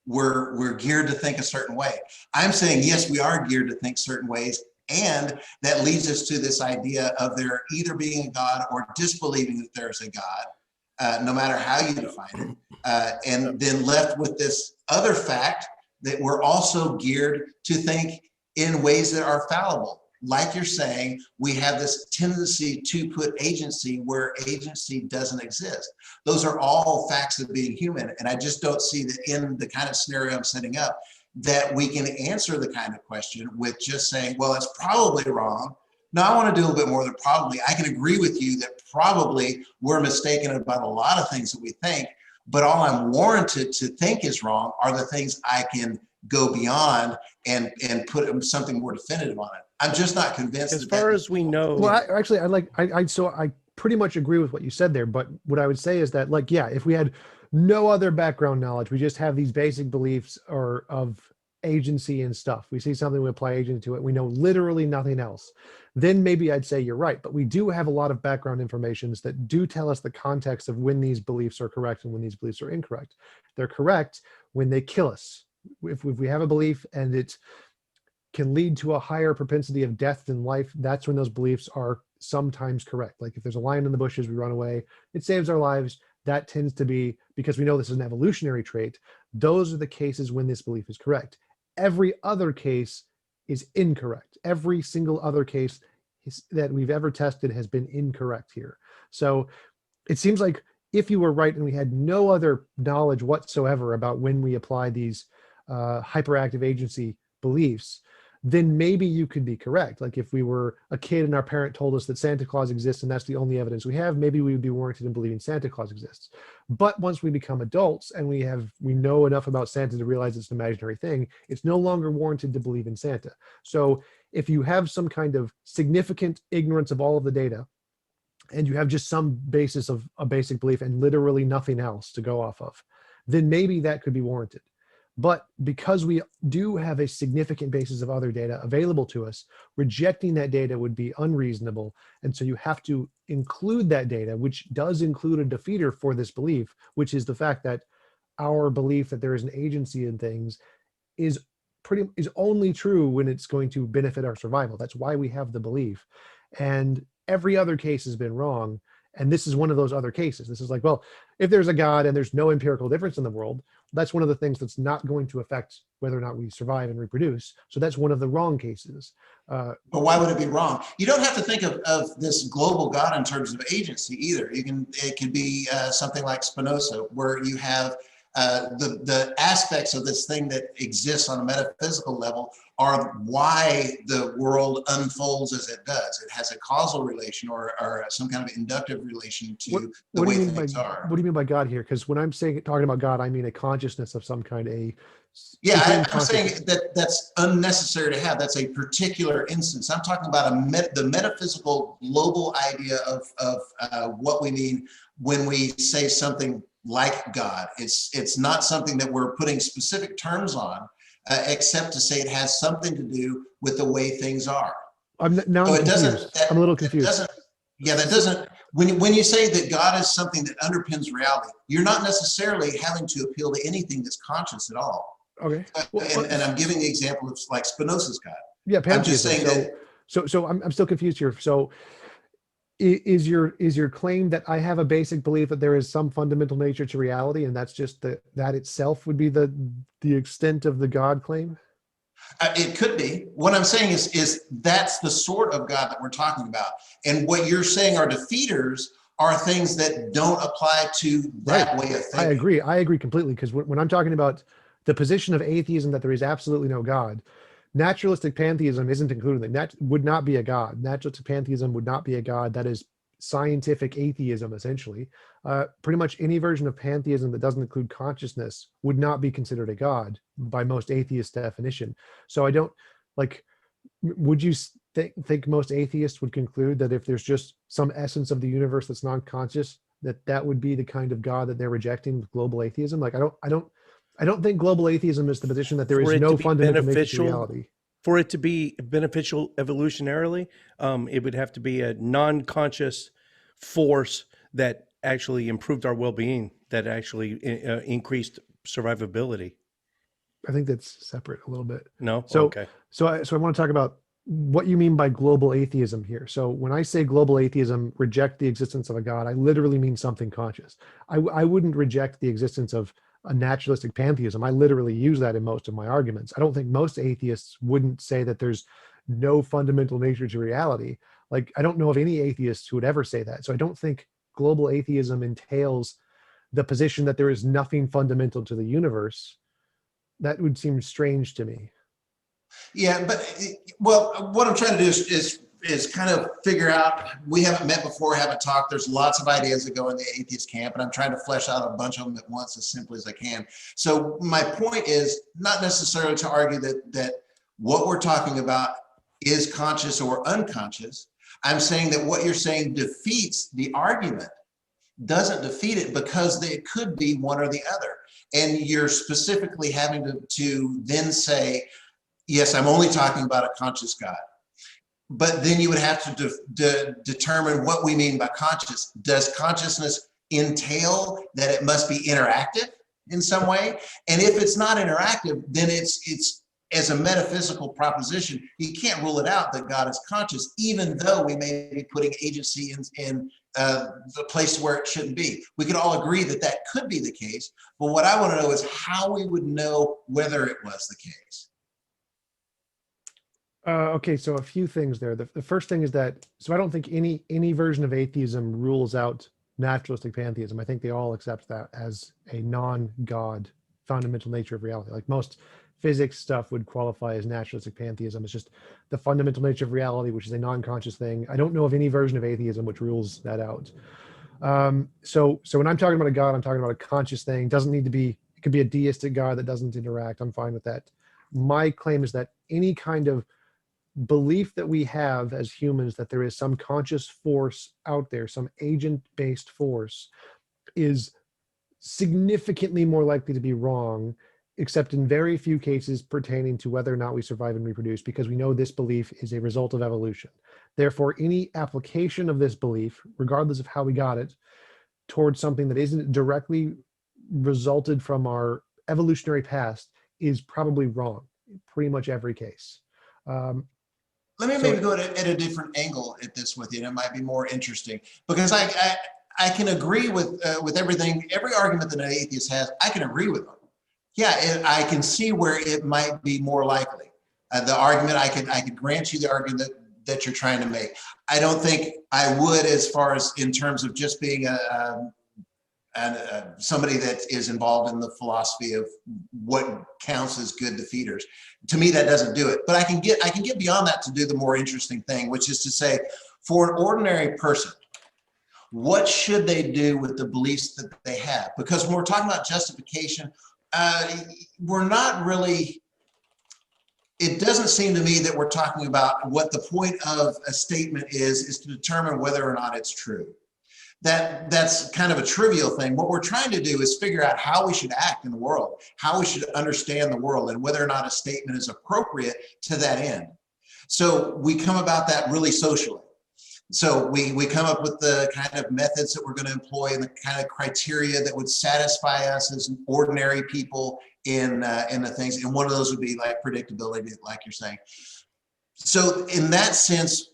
we're geared to think a certain way. I'm saying, yes, we are geared to think certain ways, and that leads us to this idea of there either being a God or disbelieving that there's a God, no matter how you define it, and then left with this other fact that we're also geared to think in ways that are fallible. Like you're saying, we have this tendency to put agency where agency doesn't exist. Those are all facts of being human. And I just don't see that in the kind of scenario I'm setting up that we can answer the kind of question with just saying, well, it's probably wrong. No, I want to do a little bit more than probably. I can agree with you that probably we're mistaken about a lot of things that we think, but all I'm warranted to think is wrong are the things I can go beyond and put something more definitive on it. I'm just not convinced. As far as we know. Well, I pretty much agree with what you said there. But what I would say is that, like, yeah, if we had no other background knowledge, we just have these basic beliefs or of agency and stuff. We see something, we apply agency to it. We know literally nothing else. Then maybe I'd say you're right. But we do have a lot of background informations that do tell us the context of when these beliefs are correct and when these beliefs are incorrect. They're correct when they kill us. If we have a belief and it can lead to a higher propensity of death than life, that's when those beliefs are sometimes correct. Like if there's a lion in the bushes, we run away, it saves our lives. That tends to be, because we know this is an evolutionary trait, those are the cases when this belief is correct. Every other case is incorrect. Every single other case that we've ever tested has been incorrect here. So it seems like if you were right and we had no other knowledge whatsoever about when we apply these hyperactive agency beliefs, then maybe you could be correct. Like if we were a kid and our parent told us that Santa Claus exists and that's the only evidence we have, maybe we would be warranted in believing Santa Claus exists. But once we become adults and we know enough about Santa to realize it's an imaginary thing, it's no longer warranted to believe in Santa. So if you have some kind of significant ignorance of all of the data, and you have just some basis of a basic belief and literally nothing else to go off of, then maybe that could be warranted. But because we do have a significant basis of other data available to us, rejecting that data would be unreasonable. And so you have to include that data, which does include a defeater for this belief, which is the fact that our belief that there is an agency in things is only true when it's going to benefit our survival. That's why we have the belief. And every other case has been wrong. And this is one of those other cases. This is like, well, if there's a God and there's no empirical difference in the world, that's one of the things that's not going to affect whether or not we survive and reproduce. So that's one of the wrong cases. But why would it be wrong? You don't have to think of this global God in terms of agency either. It could be something like Spinoza, where you have the aspects of this thing that exists on a metaphysical level are why the world unfolds as it does. It has a causal relation or some kind of inductive relation to the way things are. What do you mean by God here? Because when I'm talking about God, I mean a consciousness of some kind, Yeah, I'm saying that that's unnecessary to have. That's a particular instance. I'm talking about the metaphysical global idea of what we mean when we say something like God. It's not something that we're putting specific terms on, except to say it has something to do with the way things are. I'm confused. I'm a little confused. That doesn't. When you say that God is something that underpins reality, you're not necessarily having to appeal to anything that's conscious at all. Okay. And I'm giving the example of like Spinoza's God. Yeah, pantheism. I'm just saying that. So I'm still confused here. So is your claim that I have a basic belief that there is some fundamental nature to reality, and that's just that itself would be the extent of the God claim? It could be. What I'm saying is that's the sort of God that we're talking about. And what you're saying are defeaters are things that don't apply to that way of thinking. I agree completely, because when I'm talking about the position of atheism that there is absolutely no God, naturalistic pantheism isn't included. That would not be a God. Naturalistic pantheism would not be a God. That is scientific atheism, essentially. Pretty much any version of pantheism that doesn't include consciousness would not be considered a God by most atheist definition. So I don't would you think most atheists would conclude that if there's just some essence of the universe that's non-conscious, that would be the kind of God that they're rejecting with global atheism? I don't think global atheism is the position that there is no fundamental nature to reality. For it to be beneficial evolutionarily, it would have to be a non-conscious force that actually improved our well-being, that actually increased survivability. I think that's separate a little bit. No? So, okay. So I want to talk about what you mean by global atheism here. So when I say global atheism, reject the existence of a God, I literally mean something conscious. I wouldn't reject the existence of a naturalistic pantheism. I literally use that in most of my arguments. I don't think most atheists wouldn't say that there's no fundamental nature to reality. Like, I don't know of any atheists who would ever say that. So I don't think global atheism entails the position that there is nothing fundamental to the universe. That would seem strange to me. Yeah, but well, what I'm trying to do is kind of figure out, we haven't met before, haven't talked. There's lots of ideas that go in the atheist camp, and I'm trying to flesh out a bunch of them at once as simply as I can. So my point is not necessarily to argue that what we're talking about is conscious or unconscious. I'm saying that what you're saying defeats the argument, doesn't defeat it, because it could be one or the other. And you're specifically having to then say, yes, I'm only talking about a conscious God. But then you would have to determine what we mean by conscious. Does consciousness entail that it must be interactive in some way? And if it's not interactive, then it's as a metaphysical proposition, you can't rule it out that God is conscious, even though we may be putting agency in the place where it shouldn't be. We could all agree that that could be the case. But what I want to know is how we would know whether it was the case. Okay, so a few things there. The first thing is that, so I don't think any version of atheism rules out naturalistic pantheism. I think they all accept that as a non-God fundamental nature of reality. Like most physics stuff would qualify as naturalistic pantheism. It's just the fundamental nature of reality, which is a non-conscious thing. I don't know of any version of atheism which rules that out. So when I'm talking about a God, I'm talking about a conscious thing. Doesn't need to be, it could be a deistic God that doesn't interact. I'm fine with that. My claim is that any kind of belief that we have as humans that there is some conscious force out there, some agent-based force, is significantly more likely to be wrong, except in very few cases pertaining to whether or not we survive and reproduce, because we know this belief is a result of evolution. Therefore, any application of this belief, regardless of how we got it, towards something that isn't directly resulted from our evolutionary past is probably wrong in pretty much every case. Let me maybe go at a different angle at this with you, and it might be more interesting, because I can agree with everything, every argument that an atheist has, I can agree with them. Yeah, I can see where it might be more likely. The argument, I could grant you the argument that you're trying to make. I don't think I would, as far as in terms of just being a somebody that is involved in the philosophy of what counts as good defeaters. To me, that doesn't do it. But I can get beyond that to do the more interesting thing, which is to say, for an ordinary person, what should they do with the beliefs that they have? Because when we're talking about justification, we're not really, it doesn't seem to me that we're talking about what the point of a statement is to determine whether or not it's true. That's kind of a trivial thing. What we're trying to do is figure out how we should act in the world, how we should understand the world, and whether or not a statement is appropriate to that end. So we come about that really socially. So we come up with the kind of methods that we're going to employ and the kind of criteria that would satisfy us as ordinary people in the things. And one of those would be like predictability, like you're saying. So in that sense,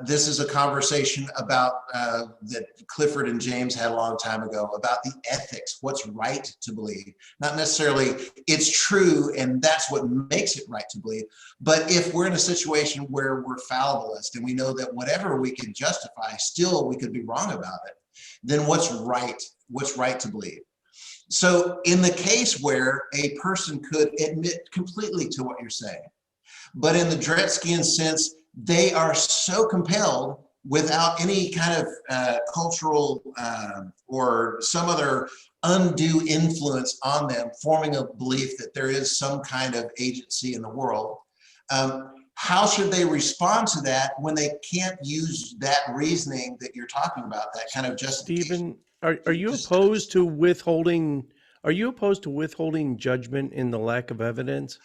this is a conversation about that Clifford and James had a long time ago about the ethics, what's right to believe. Not necessarily it's true and that's what makes it right to believe, but if we're in a situation where we're fallibilist and we know that whatever we can justify, still we could be wrong about it, then what's right to believe? So in the case where a person could admit completely to what you're saying, but in the Dretskian sense, they are so compelled without any kind of cultural or some other undue influence on them, forming a belief that there is some kind of agency in the world. How should they respond to that when they can't use that reasoning that you're talking about, that kind of justification? Stephen, are you opposed to withholding? Are you opposed to withholding judgment in the lack of evidence?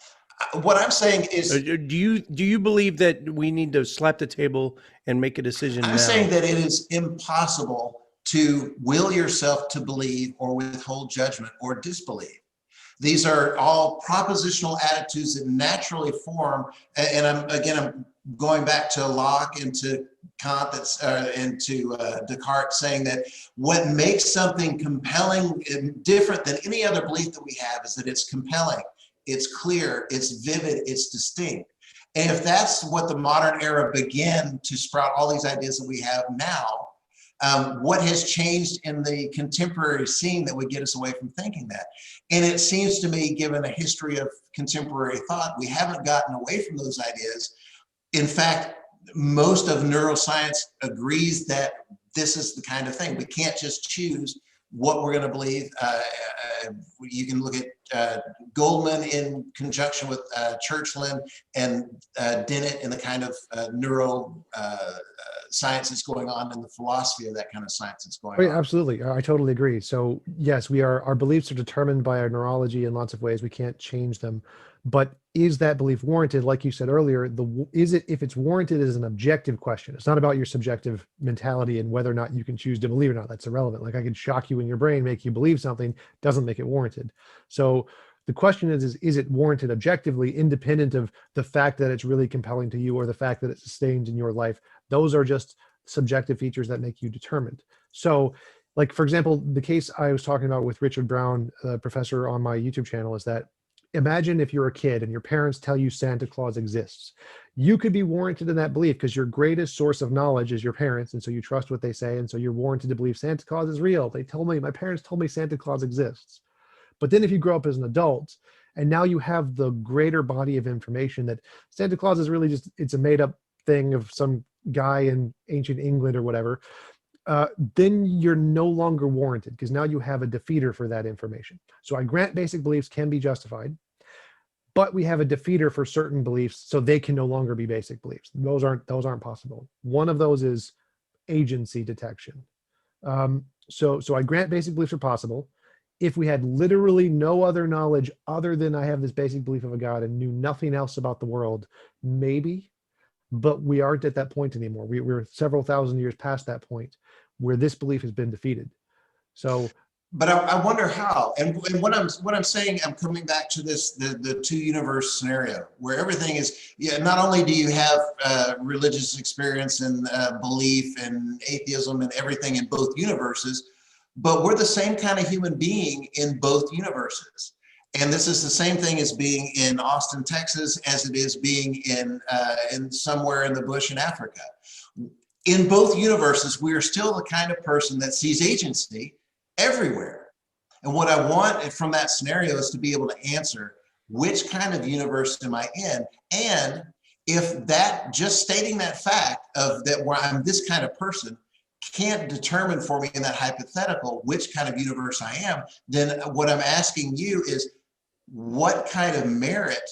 What I'm saying is, do you believe that we need to slap the table and make a decision now? I'm saying that it is impossible to will yourself to believe or withhold judgment or disbelieve. These are all propositional attitudes that naturally form. And I'm going back to Locke and to Kant and to Descartes, saying that what makes something compelling and different than any other belief that we have is that it's compelling. It's clear, it's vivid, it's distinct. And if that's what the modern era began to sprout all these ideas that we have now, what has changed in the contemporary scene that would get us away from thinking that? And it seems to me, given a history of contemporary thought, we haven't gotten away from those ideas. In fact, most of neuroscience agrees that this is the kind of thing. We can't just choose what we're going to believe. You can look at Goldman in conjunction with Churchland and Dennett in the kind of neuro science that's going on in the philosophy of that kind of science that's going on. Absolutely. I totally agree. So yes, our beliefs are determined by our neurology in lots of ways. We can't change them. But is that belief warranted? Like you said earlier, if it's warranted is an objective question. It's not about your subjective mentality and whether or not you can choose to believe or not. That's irrelevant. Like I can shock you in your brain, make you believe something, doesn't make it warranted. So the question is it warranted objectively, independent of the fact that it's really compelling to you or the fact that it sustains in your life? Those are just subjective features that make you determined. So like, for example, the case I was talking about with Richard Brown, professor on my YouTube channel, is that imagine if you're a kid and your parents tell you Santa Claus exists. You could be warranted in that belief because your greatest source of knowledge is your parents. And so you trust what they say. And so you're warranted to believe Santa Claus is real. My parents told me Santa Claus exists. But then if you grow up as an adult and now you have the greater body of information that Santa Claus is really it's a made up thing of some guy in ancient England or whatever, then you're no longer warranted because now you have a defeater for that information. So I grant basic beliefs can be justified, but we have a defeater for certain beliefs, so they can no longer be basic beliefs. Those aren't possible. One of those is agency detection. So I grant basic beliefs are possible. If we had literally no other knowledge other than I have this basic belief of a God and knew nothing else about the world, maybe, but we aren't at that point anymore. We're several thousand years past that point where this belief has been defeated. So, but I wonder how. And what I'm saying, I'm coming back to this the two universe scenario where everything is, not only do you have religious experience and belief and atheism and everything in both universes, but we're the same kind of human being in both universes. And this is the same thing as being in Austin, Texas, as it is being in somewhere in the bush in Africa. In both universes, we are still the kind of person that sees agency everywhere. And what I want from that scenario is to be able to answer, which kind of universe am I in? And if that, just stating that fact of that where I'm this kind of person can't determine for me in that hypothetical which kind of universe I am, then what I'm asking you is, what kind of merit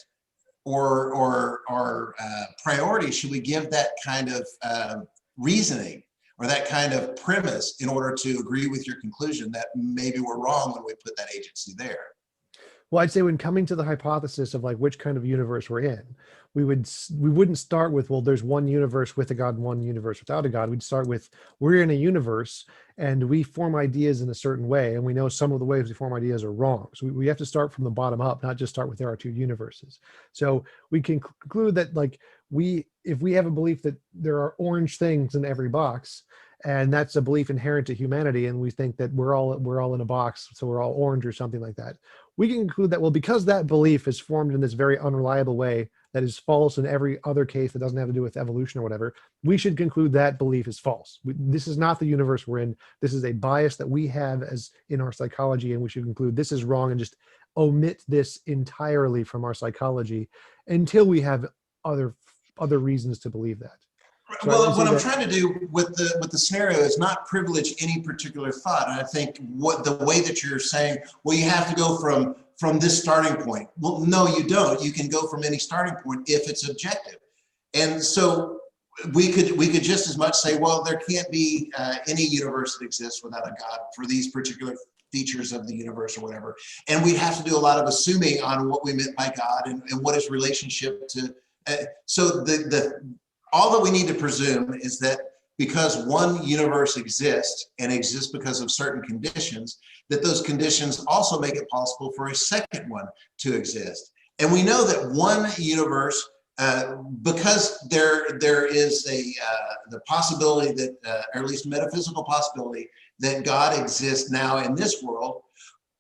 or priority should we give that kind of reasoning or that kind of premise in order to agree with your conclusion that maybe we're wrong when we put that agency there? Well, I'd say when coming to the hypothesis of like which kind of universe we're in, we wouldn't start with, well, there's one universe with a God and one universe without a God. We'd start with, we're in a universe and we form ideas in a certain way, and we know some of the ways we form ideas are wrong. So we have to start from the bottom up, not just start with there are two universes. So we can conclude that like if we have a belief that there are orange things in every box, and that's a belief inherent to humanity, and we think that we're all in a box, so we're all orange or something like that, we can conclude that, well, because that belief is formed in this very unreliable way that is false in every other case that doesn't have to do with evolution or whatever, we should conclude that belief is false. This is not the universe we're in. This is a bias that we have as in our psychology, and we should conclude this is wrong and just omit this entirely from our psychology until we have other reasons to believe that. So well, what I'm trying to do with the scenario is not privilege any particular thought. And I think what the way that you're saying, well, you have to go from this starting point. Well, no, you don't. You can go from any starting point if it's objective. And so we could just as much say, well, there can't be any universe that exists without a God for these particular features of the universe or whatever. And we'd have to do a lot of assuming on what we meant by God and what his relationship to. So all that we need to presume is that because one universe exists and exists because of certain conditions, that those conditions also make it possible for a second one to exist. And we know that one universe, because there is the possibility that, or at least metaphysical possibility, that God exists now in this world.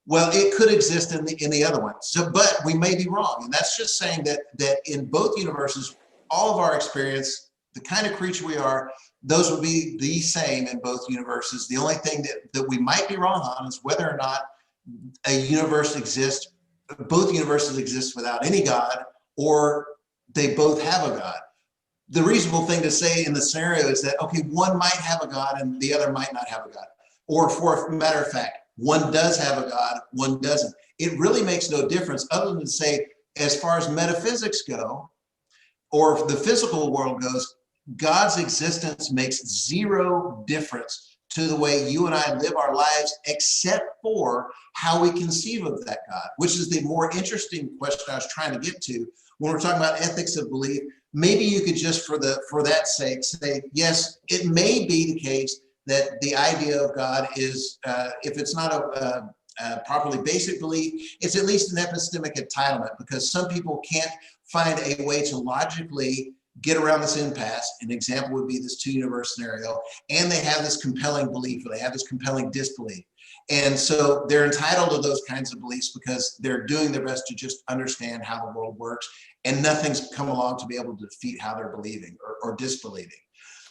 Well, it could exist in the other one. So, but we may be wrong, and that's just saying that in both universes, all of our experience, the kind of creature we are, those will be the same in both universes. The only thing that we might be wrong on is whether or not a universe exists, both universes exist without any God, or they both have a God. The reasonable thing to say in the scenario is that, okay, one might have a God and the other might not have a God. Or for a matter of fact, one does have a God, one doesn't. It really makes no difference other than to say, as far as metaphysics go, or if the physical world goes, God's existence makes zero difference to the way you and I live our lives, except for how we conceive of that God, which is the more interesting question I was trying to get to. When we're talking about ethics of belief, maybe you could just for that sake say, yes, it may be the case that the idea of God is, if it's not a properly basic belief, it's at least an epistemic entitlement, because some people can't find a way to logically get around this impasse. An example would be this two universe scenario, and they have this compelling belief, or they have this compelling disbelief. And so they're entitled to those kinds of beliefs because they're doing their best to just understand how the world works, and nothing's come along to be able to defeat how they're believing or disbelieving.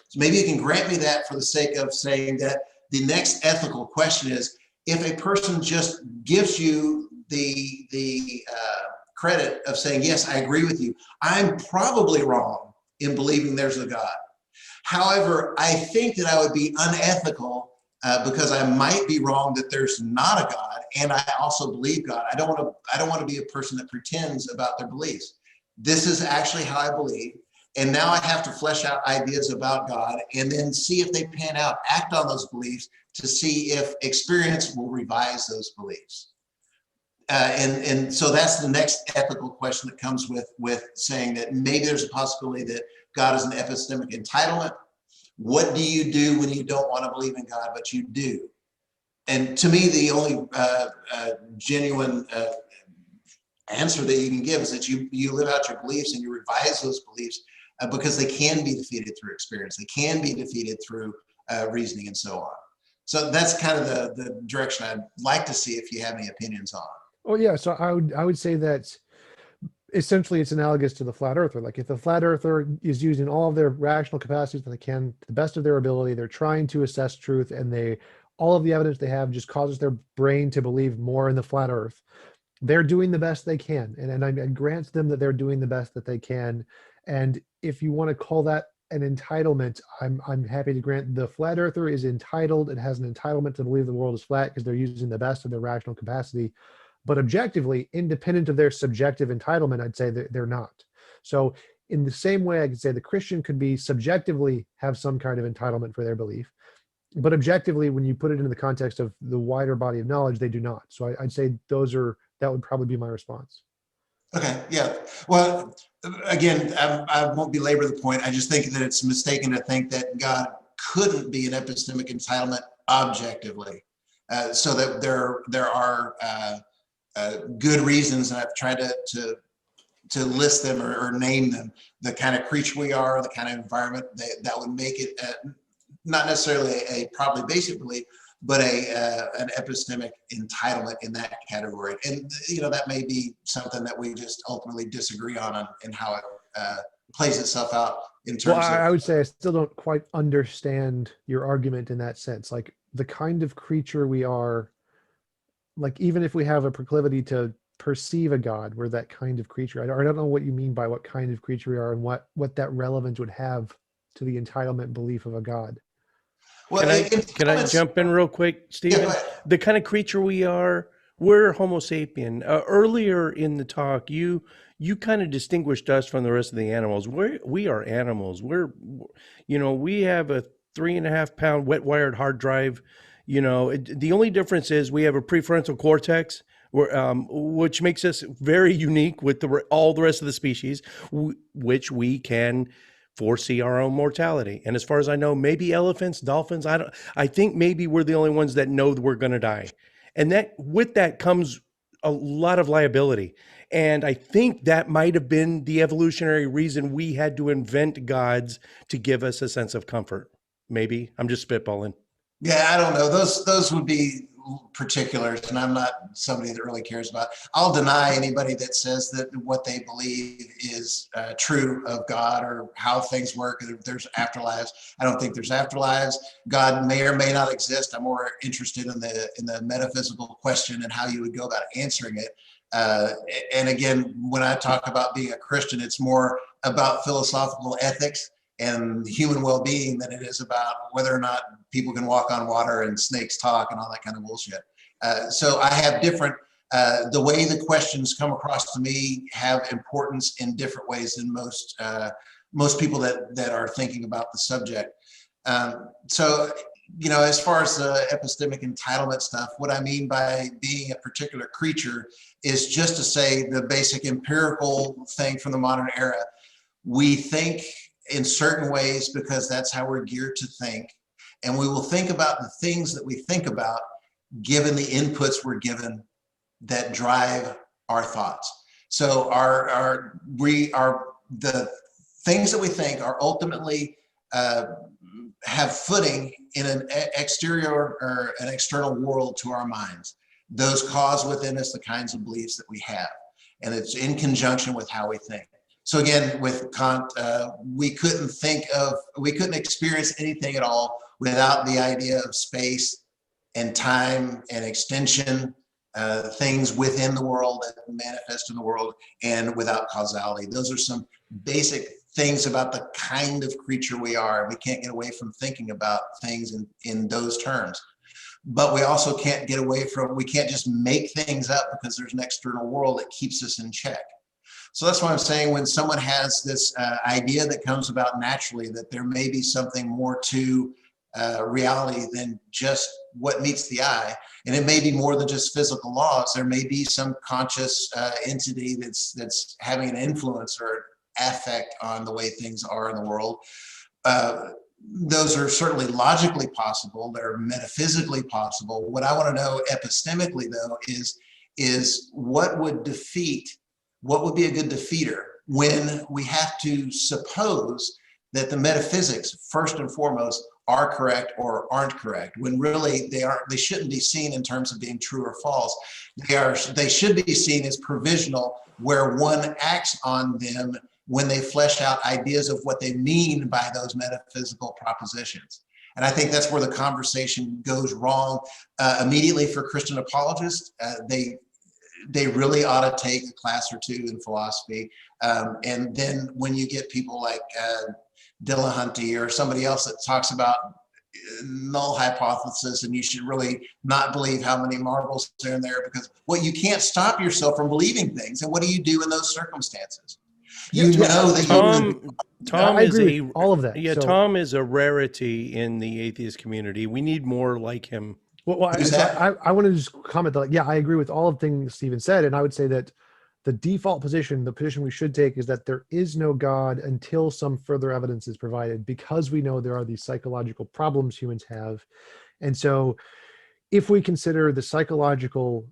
So maybe you can grant me that for the sake of saying that the next ethical question is, if a person just gives you the credit of saying, yes, I agree with you, I'm probably wrong in believing there's a God. However, I think that I would be unethical because I might be wrong that there's not a God, and I also believe God. I don't want to be a person that pretends about their beliefs. This is actually how I believe, and now I have to flesh out ideas about God and then see if they pan out, act on those beliefs to see if experience will revise those beliefs. And so that's the next ethical question that comes with saying that maybe there's a possibility that God is an epistemic entitlement. What do you do when you don't want to believe in God, but you do? And to me, the only genuine answer that you can give is that you live out your beliefs and you revise those beliefs because they can be defeated through experience. They can be defeated through reasoning and so on. So that's kind of the direction I'd like to see if you have any opinions on. Oh yeah, so I would say that essentially it's analogous to the flat earther. Like if the flat earther is using all of their rational capacities that they can to the best of their ability, they're trying to assess truth, and they all of the evidence they have just causes their brain to believe more in the flat earth. They're doing the best they can. And I grant them that they're doing the best that they can. And if you want to call that an entitlement, I'm happy to grant the flat earther is entitled and has an entitlement to believe the world is flat because they're using the best of their rational capacity. But objectively, independent of their subjective entitlement, I'd say that they're not. So in the same way, I could say the Christian could be subjectively have some kind of entitlement for their belief. But objectively, when you put it into the context of the wider body of knowledge, they do not. So I'd say that would probably be my response. Okay, yeah. Well, again, I won't belabor the point. I just think that it's mistaken to think that God couldn't be an epistemic entitlement objectively. So that there are good reasons, and I've tried to list them or name them. The kind of creature we are, the kind of environment that would make it not necessarily a probably basic belief, but an epistemic entitlement in that category. And that may be something that we just ultimately disagree on and how it plays itself out in terms of. I would say I still don't quite understand your argument in that sense. Like the kind of creature we are, like even if we have a proclivity to perceive a God, we're that kind of creature. I don't know what you mean by what kind of creature we are and what that relevance would have to the entitlement belief of a God. Well, can I jump in real quick, Stephen? Yeah, the kind of creature we are, we're Homo sapien. Earlier in the talk, you kind of distinguished us from the rest of the animals. We are animals. We have a 3.5 pound wet wired hard drive. The only difference is we have a prefrontal cortex, which makes us very unique with all the rest of the species, which we can foresee our own mortality. And as far as I know, maybe elephants, dolphins, I think maybe we're the only ones that know that we're going to die. And with that comes a lot of liability. And I think that might have been the evolutionary reason we had to invent gods to give us a sense of comfort. Maybe I'm just spitballing. Yeah, I don't know. Those would be particulars, and I'm not somebody that really cares about. I'll deny anybody that says that what they believe is true of God or how things work. If there's afterlives, I don't think there's afterlives. God may or may not exist. I'm more interested in the metaphysical question and how you would go about answering it. And again, when I talk about being a Christian, it's more about philosophical ethics and human well-being than it is about whether or not people can walk on water and snakes talk and all that kind of bullshit. So I have different, the way the questions come across to me have importance in different ways than most people that are thinking about the subject. So, as far as the epistemic entitlement stuff, what I mean by being a particular creature is just to say the basic empirical thing from the modern era. We think in certain ways because that's how we're geared to think. And we will think about the things that we think about given the inputs we're given that drive our thoughts. So the things that we think are ultimately have footing in an exterior or an external world to our minds. Those cause within us the kinds of beliefs that we have. And it's in conjunction with how we think. So again, with Kant, we couldn't experience anything at all without the idea of space and time and extension, things within the world that manifest in the world, and without causality. Those are some basic things about the kind of creature we are. We can't get away from thinking about things in those terms. But we also can't get away from, we can't just make things up because there's an external world that keeps us in check. So that's why I'm saying when someone has this idea that comes about naturally, that there may be something more to reality than just what meets the eye, and it may be more than just physical laws. There may be some conscious entity that's having an influence or affect on the way things are in the world. Those are certainly logically possible. They're metaphysically possible. What I want to know epistemically, though, is what would be a good defeater when we have to suppose that the metaphysics, first and foremost, are correct or aren't correct, when really they shouldn't be seen in terms of being true or false. They should be seen as provisional, where one acts on them when they flesh out ideas of what they mean by those metaphysical propositions. And I think that's where the conversation goes wrong immediately for Christian apologists. They really ought to take a class or two in philosophy. And then when you get people like Dillahunty or somebody else that talks about null hypothesis, and you should really not believe how many marbles are in there, because you can't stop yourself from believing things. And what do you do in those circumstances? You know that Tom I is agree with all of that. Yeah, So, Tom is a rarity in the atheist community. We need more like him. Who's that? I want to just comment that, yeah, I agree with all of things Stephen said. And I would say that the default position, the position we should take, is that there is no God until some further evidence is provided, because we know there are these psychological problems humans have. And so if we consider the psychological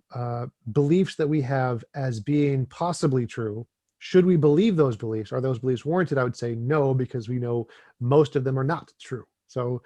beliefs that we have as being possibly true, should we believe those beliefs? Are those beliefs warranted? I would say no, because we know most of them are not true. So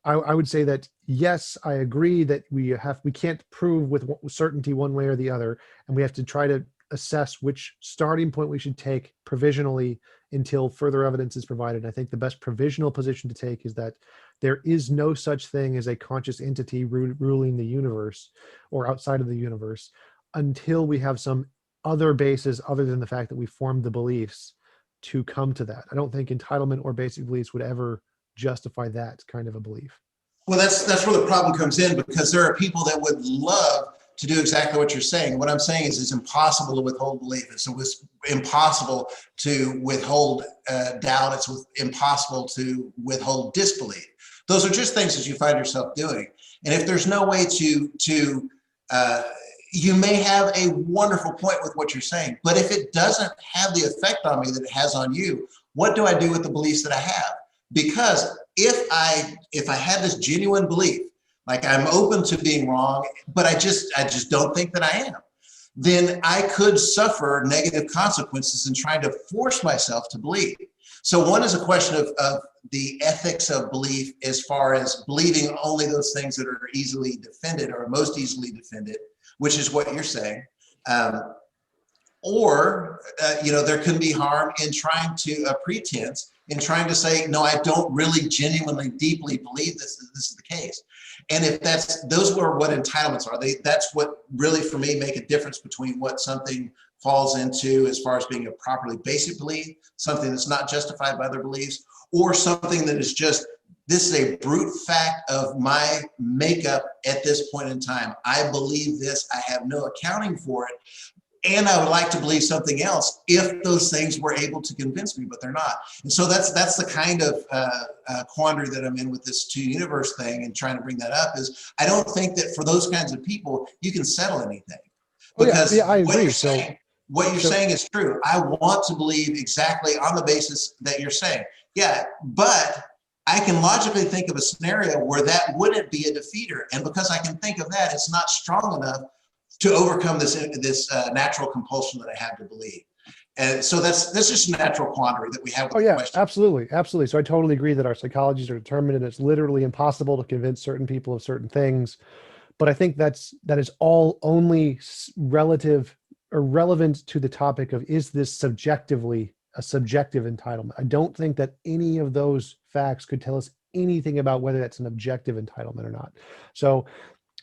I would say that, yes, I agree that we can't prove with certainty one way or the other, and we have to try to assess which starting point we should take provisionally until further evidence is provided. I think the best provisional position to take is that there is no such thing as a conscious entity ruling the universe or outside of the universe until we have some other basis other than the fact that we formed the beliefs to come to that. I don't think entitlement or basic beliefs would ever justify that kind of a belief. Well, that's where the problem comes in, because there are people that would love to do exactly what you're saying. What I'm saying is it's impossible to withhold belief. It's impossible to withhold doubt. It's impossible to withhold disbelief. Those are just things that you find yourself doing. And if there's no way to you may have a wonderful point with what you're saying, but if it doesn't have the effect on me that it has on you, what do I do with the beliefs that I have? Because if I had this genuine belief, like I'm open to being wrong, but I just don't think that I am, then I could suffer negative consequences in trying to force myself to believe. So one is a question of the ethics of belief, as far as believing only those things that are easily defended or most easily defended, which is what you're saying. Or there can be harm in trying to pretense in trying to say, no, I don't really genuinely deeply believe this is the case. And if those are what entitlements are. That's what really, for me, make a difference between what something falls into as far as being a properly basic belief, something that's not justified by other beliefs, or something that is just, this is a brute fact of my makeup at this point in time. I believe this, I have no accounting for it. And I would like to believe something else if those things were able to convince me, but they're not. And so that's the kind of quandary that I'm in with this two universe thing, and trying to bring that up is, I don't think that for those kinds of people, you can settle anything. Because I agree. What you're saying is true. I want to believe exactly on the basis that you're saying. Yeah, but I can logically think of a scenario where that wouldn't be a defeater. And because I can think of that, it's not strong enough to overcome this natural compulsion that I have to believe. And so that's just a natural quandary that we have with the question. Absolutely. So I totally agree that our psychologies are determined, and it's literally impossible to convince certain people of certain things. But I think that is all only relative or relevant to the topic of, is this subjectively a subjective entitlement? I don't think that any of those facts could tell us anything about whether that's an objective entitlement or not. So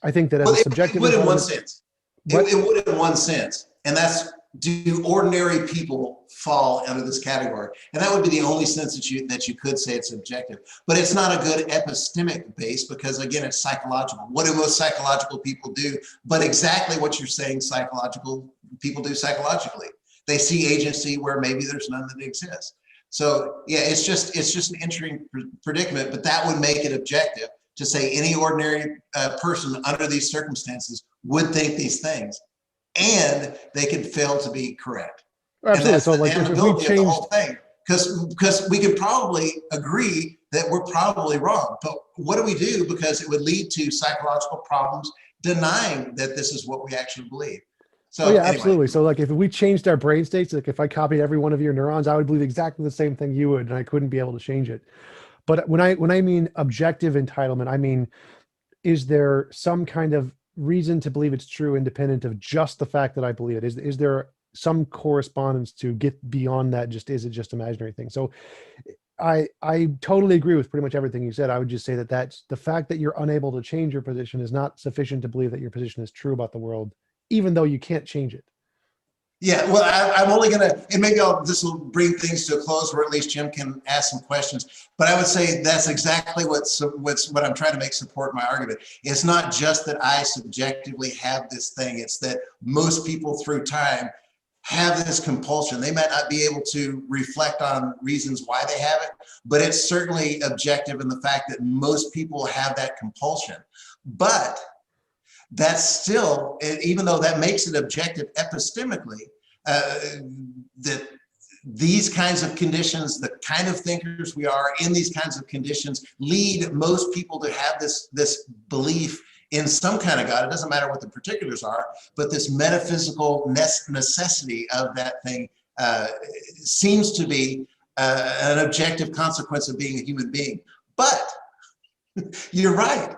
I think that as a subjective entitlement, in one sense. It would in one sense, and that's, do ordinary people fall under this category? And that would be the only sense that you could say it's objective. But it's not a good epistemic base, because again, it's psychological. What do most psychological people do? But exactly what you're saying, psychological people do psychologically. They see agency where maybe there's none that exists. So yeah, it's just an interesting predicament, but that would make it objective to say any ordinary person under these circumstances would think these things, and they could fail to be correct. Absolutely. And that's so the like damnability of the whole thing, because we could probably agree that we're probably wrong, but what do we do? Because it would lead to psychological problems denying that this is what we actually believe. So anyway. Absolutely. So like if we changed our brain states, like if I copied every one of your neurons, I would believe exactly the same thing you would, and I couldn't be able to change it. But when I mean objective entitlement, I mean, is there some kind of reason to believe it's true independent of just the fact that I believe it? Is there some correspondence to get beyond that? Is it just imaginary thing? So I totally agree with pretty much everything you said. I would just say that that's the fact that you're unable to change your position is not sufficient to believe that your position is true about the world, even though you can't change it. Yeah, well, I'm only gonna, and maybe this will bring things to a close, or at least Jim can ask some questions. But I would say that's exactly what I'm trying to make support my argument. It's not just that I subjectively have this thing; it's that most people through time have this compulsion. They might not be able to reflect on reasons why they have it, but it's certainly objective in the fact that most people have that compulsion. But that's still, even though that makes it objective epistemically, that these kinds of conditions, the kind of thinkers we are in these kinds of conditions, lead most people to have this belief in some kind of God. It doesn't matter what the particulars are, but this metaphysical necessity of that thing seems to be an objective consequence of being a human being. But you're right.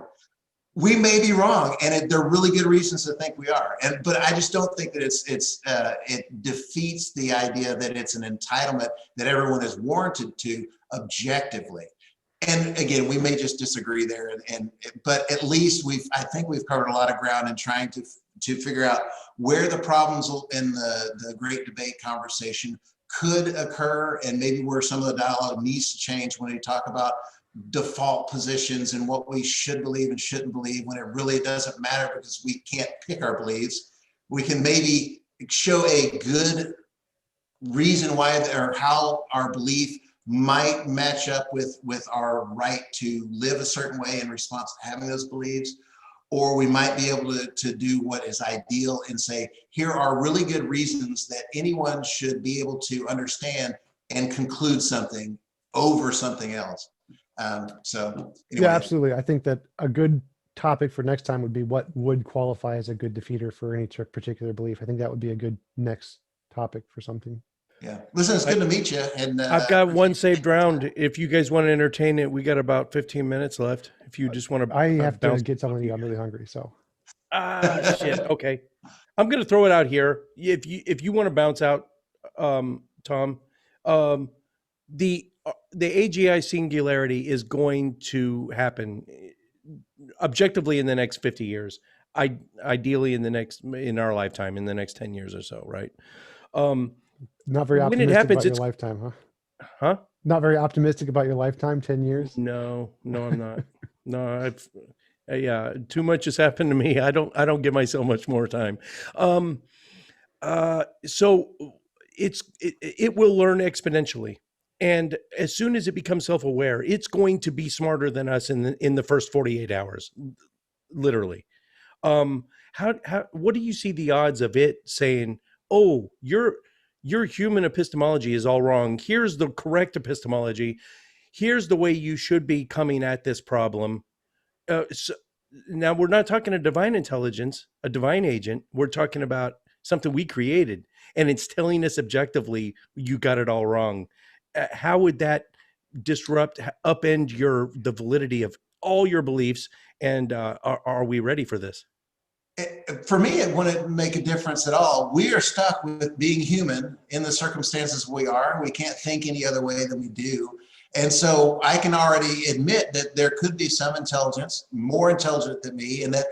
We may be wrong, and there are really good reasons to think we are. But I just don't think that it defeats the idea that it's an entitlement that everyone is warranted to objectively. And again, we may just disagree there. But at least I think we've covered a lot of ground in trying to figure out where the problems in the great debate conversation could occur, and maybe where some of the dialogue needs to change when we talk about default positions and what we should believe and shouldn't believe, when it really doesn't matter because we can't pick our beliefs. We can maybe show a good reason why or how our belief might match up with our right to live a certain way in response to having those beliefs. Or we might be able to do what is ideal and say, here are really good reasons that anyone should be able to understand and conclude something over something else. So anyway. Yeah, absolutely. I think that a good topic for next time would be what would qualify as a good defeater for any particular belief. I think that would be a good next topic for something. Yeah. Listen, it's good to meet you. And I've got one saved round. If you guys want to entertain it, we got about 15 minutes left. If you just want to, I have to get something to eat. I'm really hungry. So. Shit. Okay. I'm going to throw it out here. If you want to bounce out, Tom, the AGI singularity is going to happen objectively in the next 50 years. Ideally in our lifetime, in the next 10 years or so, right? Not very optimistic about your lifetime, huh? Huh? Not very optimistic about your lifetime, 10 years? No, I'm not. No, yeah, too much has happened to me. I don't give myself much more time. So it will learn exponentially. And as soon as it becomes self-aware, it's going to be smarter than us in the first 48 hours, literally. What do you see the odds of it saying, "Oh, your human epistemology is all wrong. Here's the correct epistemology. Here's the way you should be coming at this problem." So now we're not talking a divine intelligence, a divine agent. We're talking about something we created, and it's telling us objectively, you got it all wrong. How would that upend the validity of all your beliefs? And are we ready for this? For me, it wouldn't make a difference at all. We are stuck with being human in the circumstances we are. We can't think any other way than we do. And so I can already admit that there could be some intelligence, more intelligent than me, and that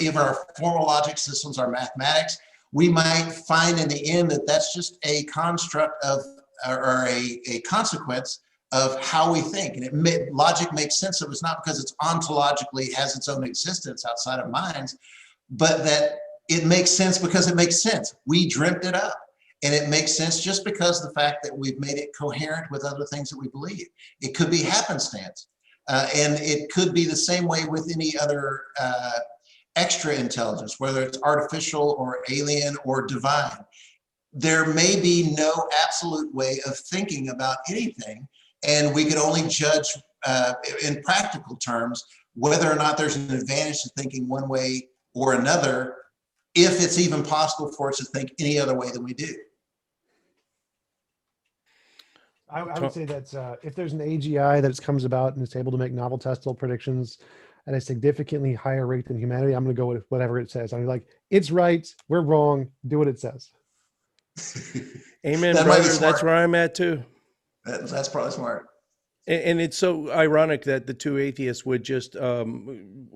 even our formal logic systems, our mathematics, we might find in the end that that's just a construct of, or a consequence of how we think. And logic makes sense of it, not because it's ontologically has its own existence outside of minds, but that it makes sense because it makes sense. We dreamt it up. And it makes sense just because of the fact that we've made it coherent with other things that we believe. It could be happenstance. And it could be the same way with any other extra intelligence, whether it's artificial or alien or divine. There may be no absolute way of thinking about anything. And we could only judge in practical terms whether or not there's an advantage to thinking one way or another, if it's even possible for us to think any other way than we do. I would say that if there's an AGI that comes about and it's able to make novel testable predictions at a significantly higher rate than humanity, I'm going to go with whatever it says. I'm like, it's right, we're wrong, do what it says. Amen, brother. That's where I'm at too. That's probably smart. And it's so ironic that the two atheists would just blind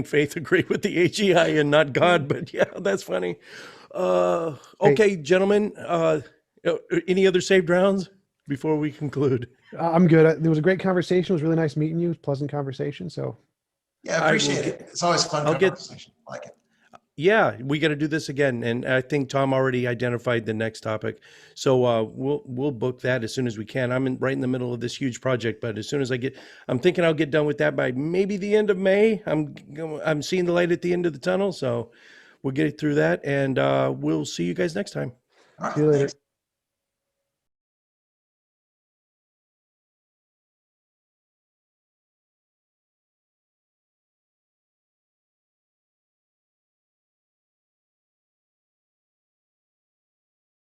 faith agree with the AGI and not God. But yeah, that's funny. Okay, gentlemen. Any other saved rounds before we conclude? I'm good. There was a great conversation. It was really nice meeting you. It was a pleasant conversation. So Yeah, I appreciate it. It's always a fun conversation. I like it. Yeah, we got to do this again, and I think Tom already identified the next topic, so we'll book that as soon as we can. I'm right in the middle of this huge project, but as soon as I'm thinking I'll get done with that by maybe the end of May. I'm seeing the light at the end of the tunnel, so we'll get through that, and we'll see you guys next time. All right, see you later. thanks.